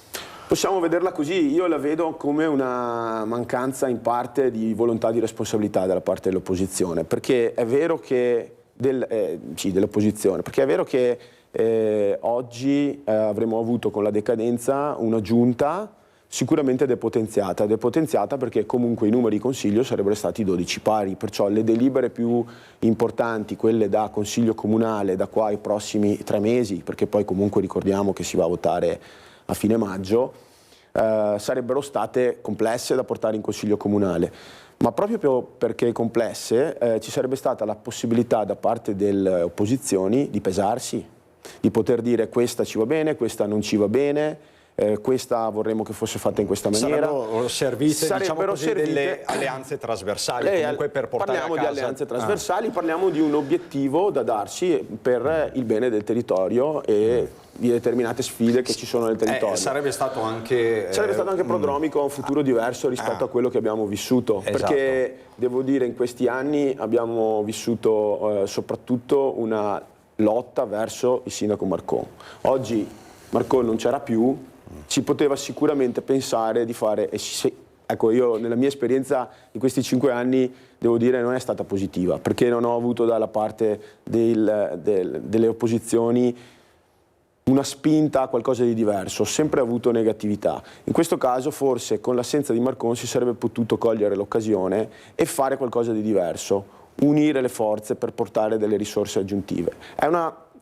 Possiamo vederla così, io la vedo come una mancanza in parte di volontà di responsabilità dalla parte dell'opposizione, perché è vero che dell'opposizione, perché è vero che oggi avremmo avuto con la decadenza una giunta sicuramente depotenziata perché comunque i numeri di consiglio sarebbero stati 12 pari, perciò le delibere più importanti, quelle da consiglio comunale da qua ai prossimi 3 mesi, perché poi comunque ricordiamo che si va a votare a fine maggio, sarebbero state complesse da portare in consiglio comunale, ma proprio perché complesse ci sarebbe stata la possibilità da parte delle opposizioni di pesarsi, di poter dire: questa ci va bene, questa non ci va bene, questa vorremmo che fosse fatta in questa maniera. Sarebbero servite, diciamo così, delle alleanze trasversali, comunque per portare a casa. Parliamo di alleanze trasversali, parliamo di un obiettivo da darsi per il bene del territorio e di determinate sfide che ci sono nel territorio. Sarebbe stato anche prodromico a un futuro diverso rispetto a quello che abbiamo vissuto, perché devo dire in questi anni abbiamo vissuto soprattutto una lotta verso il sindaco Marcon. Oggi Marcon non c'era più, si poteva sicuramente pensare di fare, ecco, io nella mia esperienza di questi 5 anni devo dire non è stata positiva, perché non ho avuto dalla parte delle opposizioni una spinta a qualcosa di diverso, ho sempre avuto negatività. In questo caso forse con l'assenza di Marcon si sarebbe potuto cogliere l'occasione e fare qualcosa di diverso, unire le forze per portare delle risorse aggiuntive.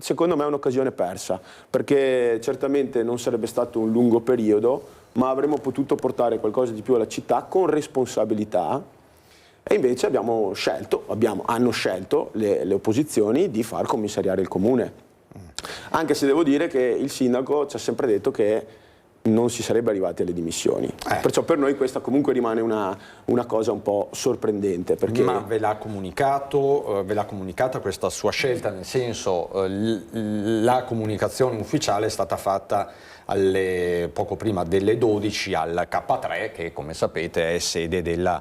Secondo me è un'occasione persa, perché certamente non sarebbe stato un lungo periodo, ma avremmo potuto portare qualcosa di più alla città con responsabilità, e invece hanno scelto le opposizioni di far commissariare il comune. Anche se devo dire che il sindaco ci ha sempre detto che non si sarebbe arrivati alle dimissioni. Perciò per noi questa comunque rimane una cosa un po' sorprendente. Perché... Ma ve l'ha comunicata questa sua scelta, nel senso la comunicazione ufficiale è stata fatta poco prima delle 12 al K3, che come sapete è sede della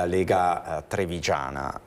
Lega Trevigiana.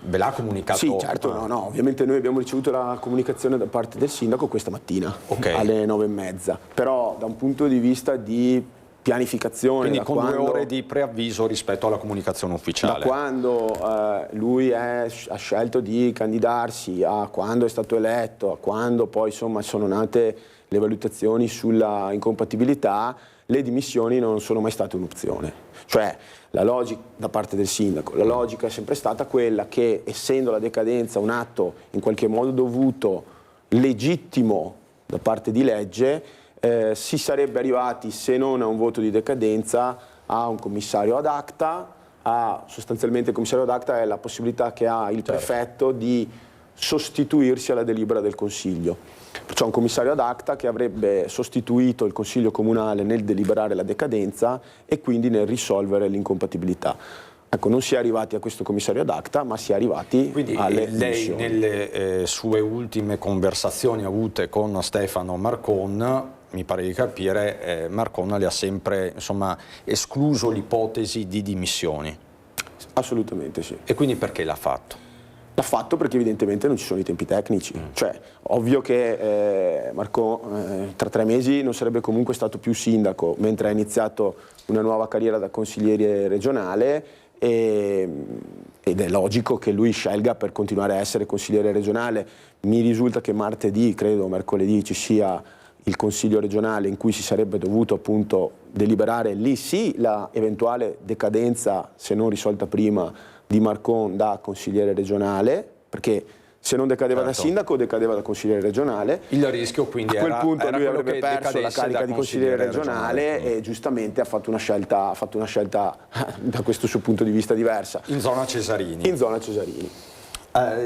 Ve l'ha comunicato? Sì, certo, no, ovviamente noi abbiamo ricevuto la comunicazione da parte del sindaco questa mattina, alle 9:30, però da un punto di vista di pianificazione. Quindi con 2 ore di preavviso rispetto alla comunicazione ufficiale. Da quando lui ha scelto di candidarsi, a quando è stato eletto, a quando poi insomma sono nate le valutazioni sulla incompatibilità, le dimissioni non sono mai state un'opzione. Cioè la logica da parte del sindaco, la logica è sempre stata quella che, essendo la decadenza un atto in qualche modo dovuto, legittimo da parte di legge, si sarebbe arrivati, se non a un voto di decadenza, a un commissario ad acta. Sostanzialmente il commissario ad acta è la possibilità che ha il prefetto di sostituirsi alla delibera del Consiglio. Perciò un commissario ad acta che avrebbe sostituito il Consiglio Comunale nel deliberare la decadenza e quindi nel risolvere l'incompatibilità. Ecco, non si è arrivati a questo commissario ad acta, ma si è arrivati alle dimissioni. Lei nelle sue ultime conversazioni avute con Stefano Marcon, mi pare di capire, Marcon le ha sempre escluso l'ipotesi di dimissioni. Assolutamente sì. E quindi perché l'ha fatto? L'ha fatto perché evidentemente non ci sono i tempi tecnici. Cioè, ovvio che Marcon tra 3 mesi non sarebbe comunque stato più sindaco, mentre ha iniziato una nuova carriera da consigliere regionale, ed è logico che lui scelga per continuare a essere consigliere regionale. Mi risulta che martedì, credo mercoledì, ci sia il consiglio regionale in cui si sarebbe dovuto appunto deliberare lì sì la eventuale decadenza, se non risolta prima, di Marcon da consigliere regionale, perché se non decadeva da sindaco decadeva da consigliere regionale. Il rischio quindi a quel punto lui avrebbe perso la carica di consigliere regionale e giustamente ha fatto una scelta da questo suo punto di vista diversa. In zona Cesarini. In zona Cesarini.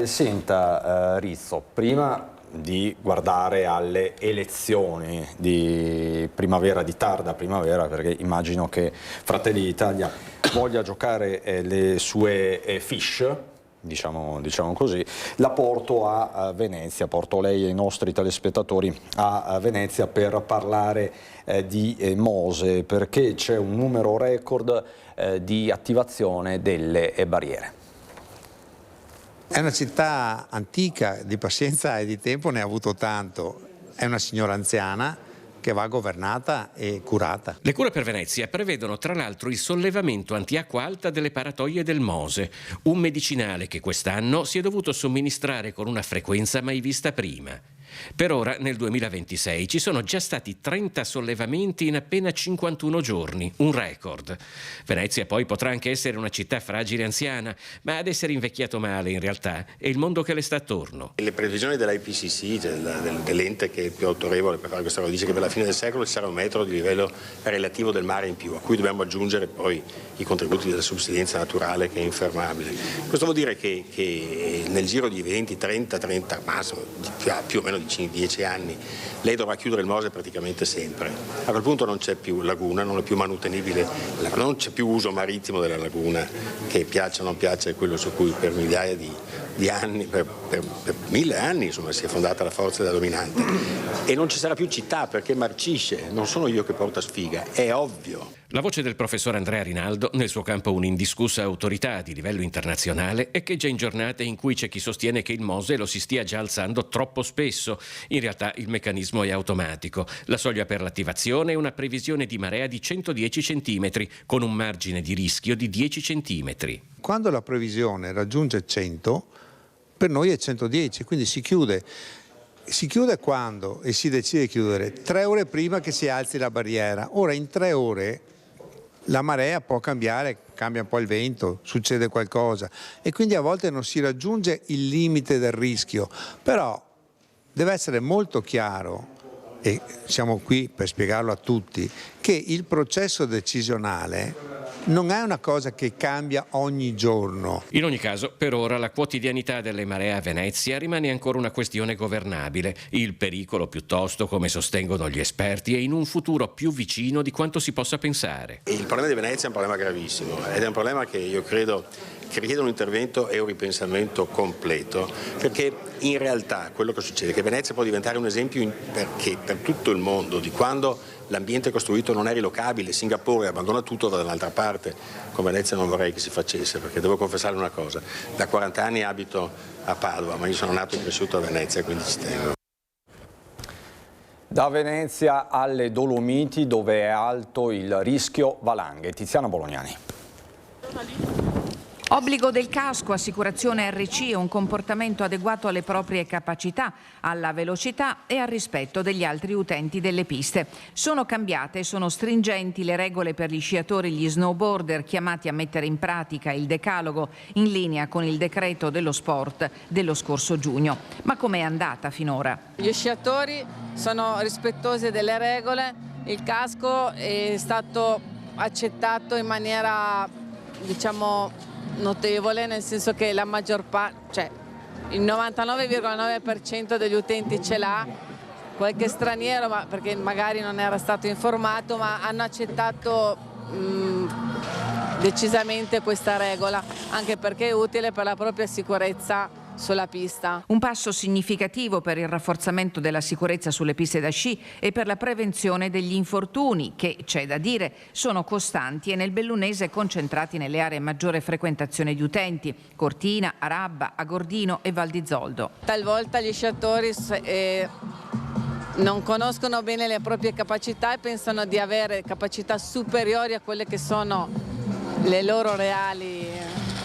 Senta Rizzo, prima di guardare alle elezioni di primavera, di tarda primavera, perché immagino che Fratelli d'Italia voglia giocare le sue fiche, diciamo così, la porto a Venezia, porto lei e i nostri telespettatori a Venezia per parlare di Mose, perché c'è un numero record di attivazione delle barriere. È una città antica, di pazienza e di tempo ne ha avuto tanto. È una signora anziana che va governata e curata. Le cure per Venezia prevedono tra l'altro il sollevamento antiacqua alta delle paratoie del Mose, un medicinale che quest'anno si è dovuto somministrare con una frequenza mai vista prima. Per ora, nel 2026, ci sono già stati 30 sollevamenti in appena 51 giorni, un record. Venezia poi potrà anche essere una città fragile e anziana, ma ad essere invecchiato male in realtà è il mondo che le sta attorno. Le previsioni dell'IPCC, dell'ente che è più autorevole per fare questa cosa, dice che per la fine del secolo ci sarà 1 metro di livello relativo del mare in più, a cui dobbiamo aggiungere poi i contributi della subsidenza naturale che è infermabile. Questo vuol dire che nel giro di 20, 30, massimo, più o meno di 10 anni, lei dovrà chiudere il Mose praticamente sempre. A quel punto non c'è più laguna, non è più manutenibile, non c'è più uso marittimo della laguna, che piaccia o non piaccia è quello su cui per migliaia di anni, per 1000 anni insomma, si è fondata la forza della dominante. E non ci sarà più città perché marcisce, non sono io che porto sfiga, è ovvio. La voce del professor Andrea Rinaldo, nel suo campo un'indiscussa autorità di livello internazionale, echeggia in giornate in cui c'è chi sostiene che il Mose lo si stia già alzando troppo spesso. In realtà il meccanismo è automatico. La soglia per l'attivazione è una previsione di marea di 110 centimetri, con un margine di rischio di 10 centimetri. Quando la previsione raggiunge 100, per noi è 110, quindi si chiude. Si chiude quando, e si decide di chiudere, 3 ore prima che si alzi la barriera. Ora in 3 ore la marea può cambiare, cambia un po' il vento, succede qualcosa e quindi a volte non si raggiunge il limite del rischio, però deve essere molto chiaro, e siamo qui per spiegarlo a tutti, che il processo decisionale non è una cosa che cambia ogni giorno. In ogni caso, per ora la quotidianità delle maree a Venezia rimane ancora una questione governabile. Il pericolo, piuttosto, come sostengono gli esperti, è in un futuro più vicino di quanto si possa pensare. Il problema di Venezia è un problema gravissimo ed è un problema che io credo che richiede un intervento e un ripensamento completo, perché in realtà quello che succede è che Venezia può diventare un esempio per tutto il mondo di quando l'ambiente costruito non è rilocabile. Singapore abbandona tutto, va dall'altra parte. Con Venezia non vorrei che si facesse, perché devo confessare una cosa: da 40 anni abito a Padova, ma io sono nato e cresciuto a Venezia, quindi ci tengo. Da Venezia alle Dolomiti, dove è alto il rischio valanghe. Tiziana Bolognani. Obbligo del casco, assicurazione RC e un comportamento adeguato alle proprie capacità, alla velocità e al rispetto degli altri utenti delle piste. Sono cambiate e sono stringenti le regole per gli sciatori e gli snowboarder chiamati a mettere in pratica il decalogo in linea con il decreto dello sport dello scorso giugno. Ma com'è andata finora? Gli sciatori sono rispettosi delle regole, il casco è stato accettato in maniera, diciamo, notevole, nel senso che la maggior parte, cioè il 99,9% degli utenti ce l'ha, qualche straniero, ma perché magari non era stato informato, ma hanno accettato decisamente questa regola, anche perché è utile per la propria sicurezza sulla pista. Un passo significativo per il rafforzamento della sicurezza sulle piste da sci e per la prevenzione degli infortuni che, c'è da dire, sono costanti e nel bellunese concentrati nelle aree a maggiore frequentazione di utenti: Cortina, Arabba, Agordino e Val di Zoldo. Talvolta gli sciatori non conoscono bene le proprie capacità e pensano di avere capacità superiori a quelle che sono le loro reali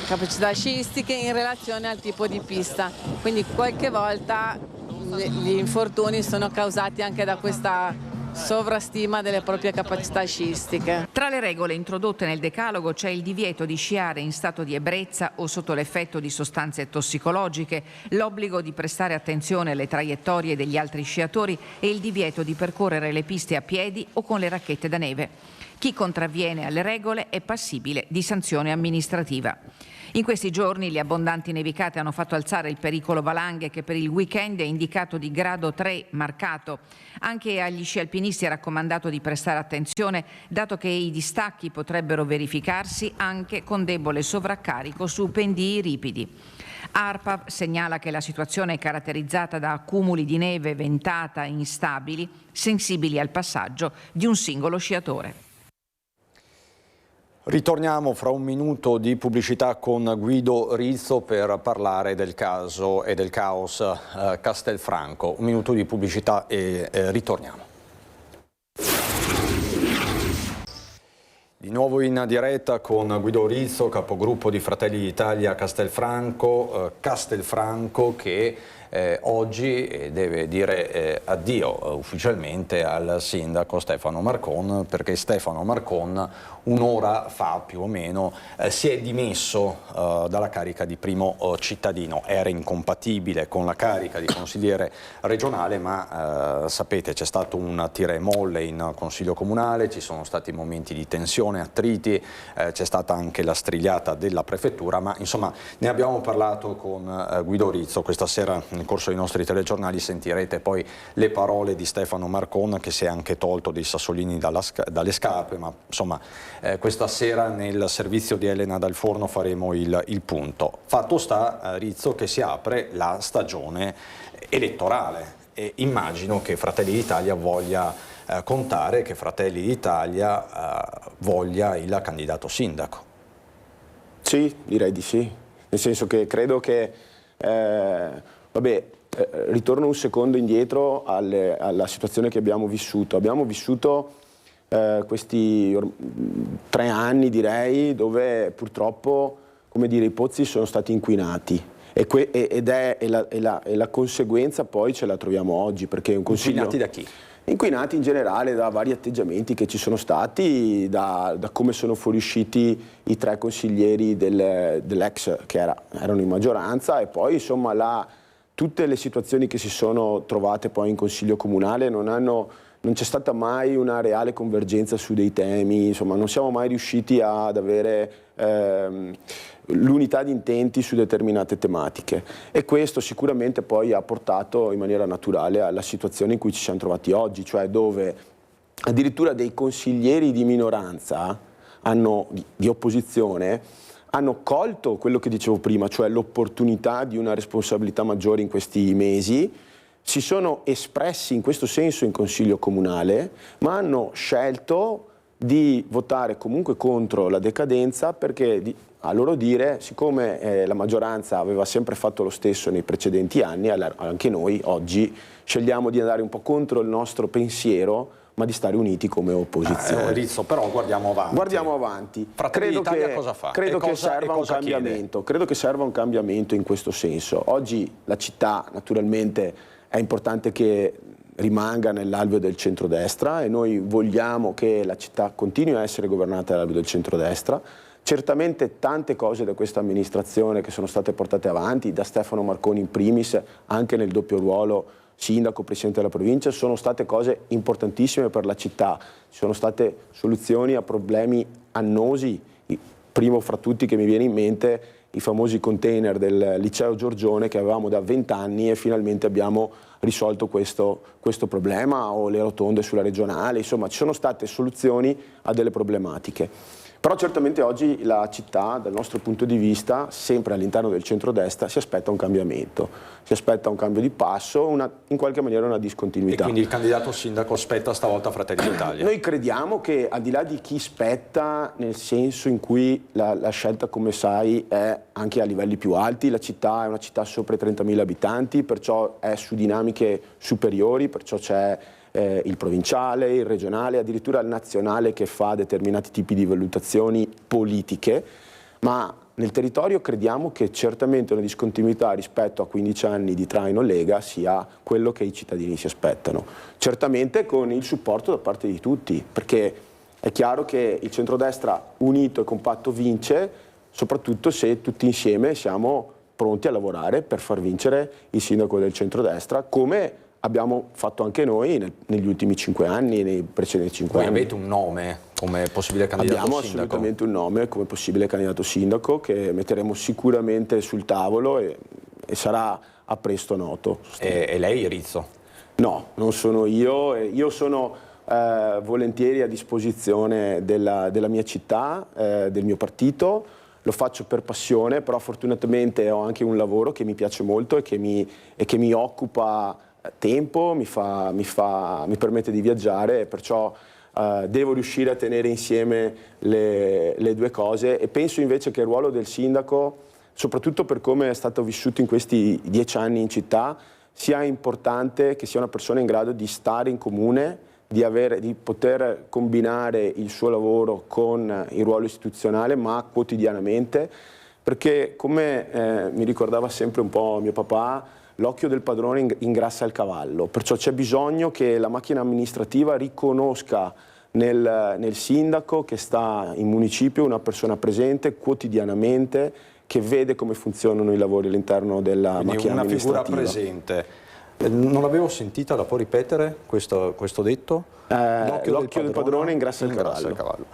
capacità sciistiche in relazione al tipo di pista, quindi qualche volta gli infortuni sono causati anche da questa sovrastima delle proprie capacità sciistiche. Tra le regole introdotte nel decalogo c'è il divieto di sciare in stato di ebbrezza o sotto l'effetto di sostanze tossicologiche, l'obbligo di prestare attenzione alle traiettorie degli altri sciatori e il divieto di percorrere le piste a piedi o con le racchette da neve. Chi contravviene alle regole è passibile di sanzione amministrativa. In questi giorni le abbondanti nevicate hanno fatto alzare il pericolo valanghe, che per il weekend è indicato di grado 3 marcato. Anche agli sci alpinisti è raccomandato di prestare attenzione, dato che i distacchi potrebbero verificarsi anche con debole sovraccarico su pendii ripidi. ARPAV segnala che la situazione è caratterizzata da accumuli di neve ventata instabili, sensibili al passaggio di un singolo sciatore. Ritorniamo fra un minuto di pubblicità con Guido Rizzo per parlare del caso e del caos Castelfranco. Un minuto di pubblicità e ritorniamo. Di nuovo in diretta con Guido Rizzo, capogruppo di Fratelli d'Italia Castelfranco, che oggi deve dire addio ufficialmente al sindaco Stefano Marcon, perché Stefano Marcon un'ora fa più o meno si è dimesso dalla carica di primo cittadino. Era incompatibile con la carica di consigliere regionale, ma sapete, c'è stato un tira e molle in consiglio comunale, ci sono stati momenti di tensione, attriti, c'è stata anche la strigliata della prefettura, ma insomma ne abbiamo parlato con Guido Rizzo questa sera. Nel corso dei nostri telegiornali sentirete poi le parole di Stefano Marcon, che si è anche tolto dei sassolini dalle scarpe, ma insomma questa sera nel servizio di Elena Dal Forno faremo il punto. Fatto sta, Rizzo, che si apre la stagione elettorale e immagino che Fratelli d'Italia voglia contare, che Fratelli d'Italia voglia il candidato sindaco. Sì, direi di sì, nel senso che credo che ritorno un secondo indietro alla situazione che abbiamo vissuto. Abbiamo vissuto questi 3 anni, direi, dove purtroppo, come dire, i pozzi sono stati inquinati e la conseguenza poi ce la troviamo oggi, perché un consiglio... Inquinati da chi? Inquinati in generale da vari atteggiamenti che ci sono stati, da come sono fuoriusciti i 3 consiglieri dell'ex che erano in maggioranza, e poi insomma tutte le situazioni che si sono trovate poi in consiglio comunale non hanno non c'è stata mai una reale convergenza su dei temi, insomma non siamo mai riusciti ad avere l'unità di intenti su determinate tematiche, e questo sicuramente poi ha portato in maniera naturale alla situazione in cui ci siamo trovati oggi, cioè dove addirittura dei consiglieri di minoranza di opposizione hanno colto quello che dicevo prima, cioè l'opportunità di una responsabilità maggiore in questi mesi, si sono espressi in questo senso in Consiglio Comunale, ma hanno scelto di votare comunque contro la decadenza perché, a loro dire, siccome la maggioranza aveva sempre fatto lo stesso nei precedenti anni, anche noi oggi scegliamo di andare un po' contro il nostro pensiero, ma di stare uniti come opposizione. Rizzo, però guardiamo avanti. Guardiamo avanti. Fratelli d'Italia cosa fa? Credo che serva un cambiamento. Credo che serva un cambiamento in questo senso. Oggi la città, naturalmente, è importante che rimanga nell'alveo del centrodestra, e noi vogliamo che la città continui a essere governata dall'alveo del centrodestra. Certamente tante cose da questa amministrazione che sono state portate avanti, da Stefano Marconi in primis, anche nel doppio ruolo sindaco, presidente della provincia, sono state cose importantissime per la città, ci sono state soluzioni a problemi annosi, primo fra tutti che mi viene in mente i famosi container del liceo Giorgione che avevamo da 20 anni e finalmente abbiamo risolto questo problema, o le rotonde sulla regionale, insomma ci sono state soluzioni a delle problematiche. Però certamente oggi la città, dal nostro punto di vista, sempre all'interno del centrodestra, si aspetta un cambiamento, si aspetta un cambio di passo, in qualche maniera una discontinuità. E quindi il candidato sindaco spetta stavolta Fratelli d'Italia? Noi crediamo che, al di là di chi spetta, nel senso in cui la scelta, come sai, è anche a livelli più alti, la città è una città sopra i 30.000 abitanti, perciò è su dinamiche superiori, perciò c'è il provinciale, il regionale, addirittura il nazionale che fa determinati tipi di valutazioni politiche, ma nel territorio crediamo che certamente una discontinuità rispetto a 15 anni di traino Lega sia quello che i cittadini si aspettano, certamente con il supporto da parte di tutti, perché è chiaro che il centrodestra unito e compatto vince, soprattutto se tutti insieme siamo pronti a lavorare per far vincere il sindaco del centrodestra, come abbiamo fatto anche noi negli ultimi 5 anni, nei precedenti 5 anni. Voi avete un nome come possibile candidato sindaco? Abbiamo assolutamente un nome come possibile candidato sindaco che metteremo sicuramente sul tavolo e sarà a presto noto. E lei, Rizzo? No, non sono io sono volentieri a disposizione della mia città, del mio partito. Lo faccio per passione, però fortunatamente ho anche un lavoro che mi piace molto e che mi occupa tempo, mi permette di viaggiare, e perciò devo riuscire a tenere insieme le due cose, e penso invece che il ruolo del sindaco, soprattutto per come è stato vissuto in questi 10 anni in città, sia importante che sia una persona in grado di stare in comune, di poter combinare il suo lavoro con il ruolo istituzionale, ma quotidianamente, perché come mi ricordava sempre un po' mio papà, l'occhio del padrone ingrassa il cavallo, perciò c'è bisogno che la macchina amministrativa riconosca nel sindaco che sta in municipio una persona presente quotidianamente, che vede come funzionano i lavori all'interno della macchina amministrativa. Una figura presente. Non l'avevo sentita, la può ripetere questo detto? L'occhio del padrone ingrassa il cavallo.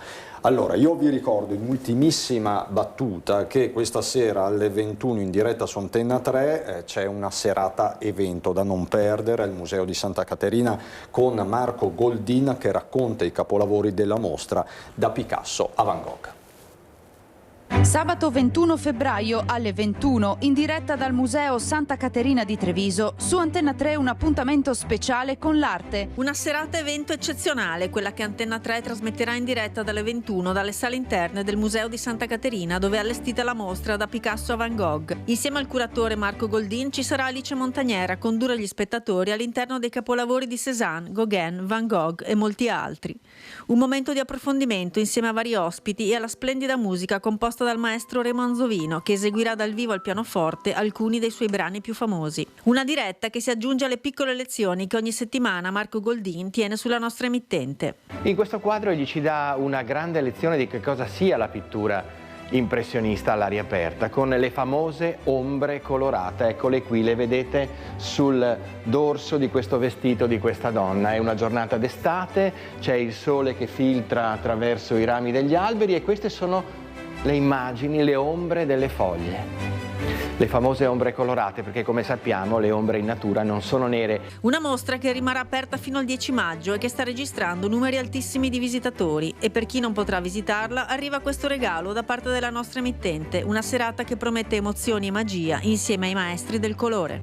Allora, io vi ricordo in ultimissima battuta che questa sera alle 21 in diretta su Antenna 3 c'è una serata evento da non perdere al Museo di Santa Caterina con Marco Goldin che racconta i capolavori della mostra da Picasso a Van Gogh. Sabato 21 febbraio alle 21 in diretta dal Museo Santa Caterina di Treviso, su Antenna 3 un appuntamento speciale con l'arte. Una serata evento eccezionale, quella che Antenna 3 trasmetterà in diretta dalle 21 dalle sale interne del Museo di Santa Caterina, dove è allestita la mostra da Picasso a Van Gogh. Insieme al curatore Marco Goldin ci sarà Alice Montagniera a condurre gli spettatori all'interno dei capolavori di Cézanne, Gauguin, Van Gogh e molti altri. Un momento di approfondimento insieme a vari ospiti e alla splendida musica composta dal maestro Remo Anzovino, che eseguirà dal vivo al pianoforte alcuni dei suoi brani più famosi. Una diretta che si aggiunge alle piccole lezioni che ogni settimana Marco Goldin tiene sulla nostra emittente. In questo quadro egli ci dà una grande lezione di che cosa sia la pittura. impressionista all'aria aperta, con le famose ombre colorate. Eccole qui, le vedete sul dorso di questo vestito di questa donna. È una giornata d'estate, c'è il sole che filtra attraverso i rami degli alberi e queste sono le immagini, le ombre delle foglie. Le famose ombre colorate, perché come sappiamo le ombre in natura non sono nere. Una mostra che rimarrà aperta fino al 10 maggio e che sta registrando numeri altissimi di visitatori. E per chi non potrà visitarla arriva questo regalo da parte della nostra emittente, una serata che promette emozioni e magia insieme ai maestri del colore.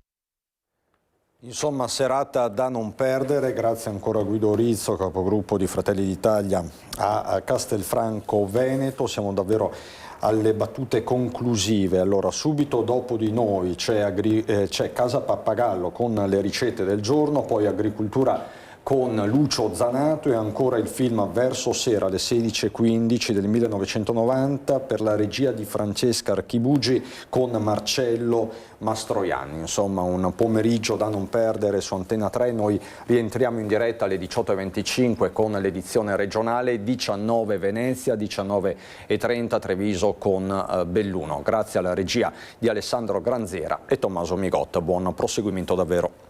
Insomma, serata da non perdere, grazie ancora a Guido Rizzo, capogruppo di Fratelli d'Italia a Castelfranco Veneto. Siamo davvero alle battute conclusive. Allora, subito dopo di noi c'è Casa Pappagallo con le ricette del giorno, poi Agricoltura con Lucio Zanato e ancora il film Verso Sera alle 16:15 del 1990 per la regia di Francesca Archibugi con Marcello Mastroianni. Insomma, un pomeriggio da non perdere su Antenna 3. Noi rientriamo in diretta alle 18:25 con l'edizione regionale, 19 Venezia, 19:30 Treviso con Belluno. Grazie alla regia di Alessandro Granzera e Tommaso Migotta. Buon proseguimento davvero.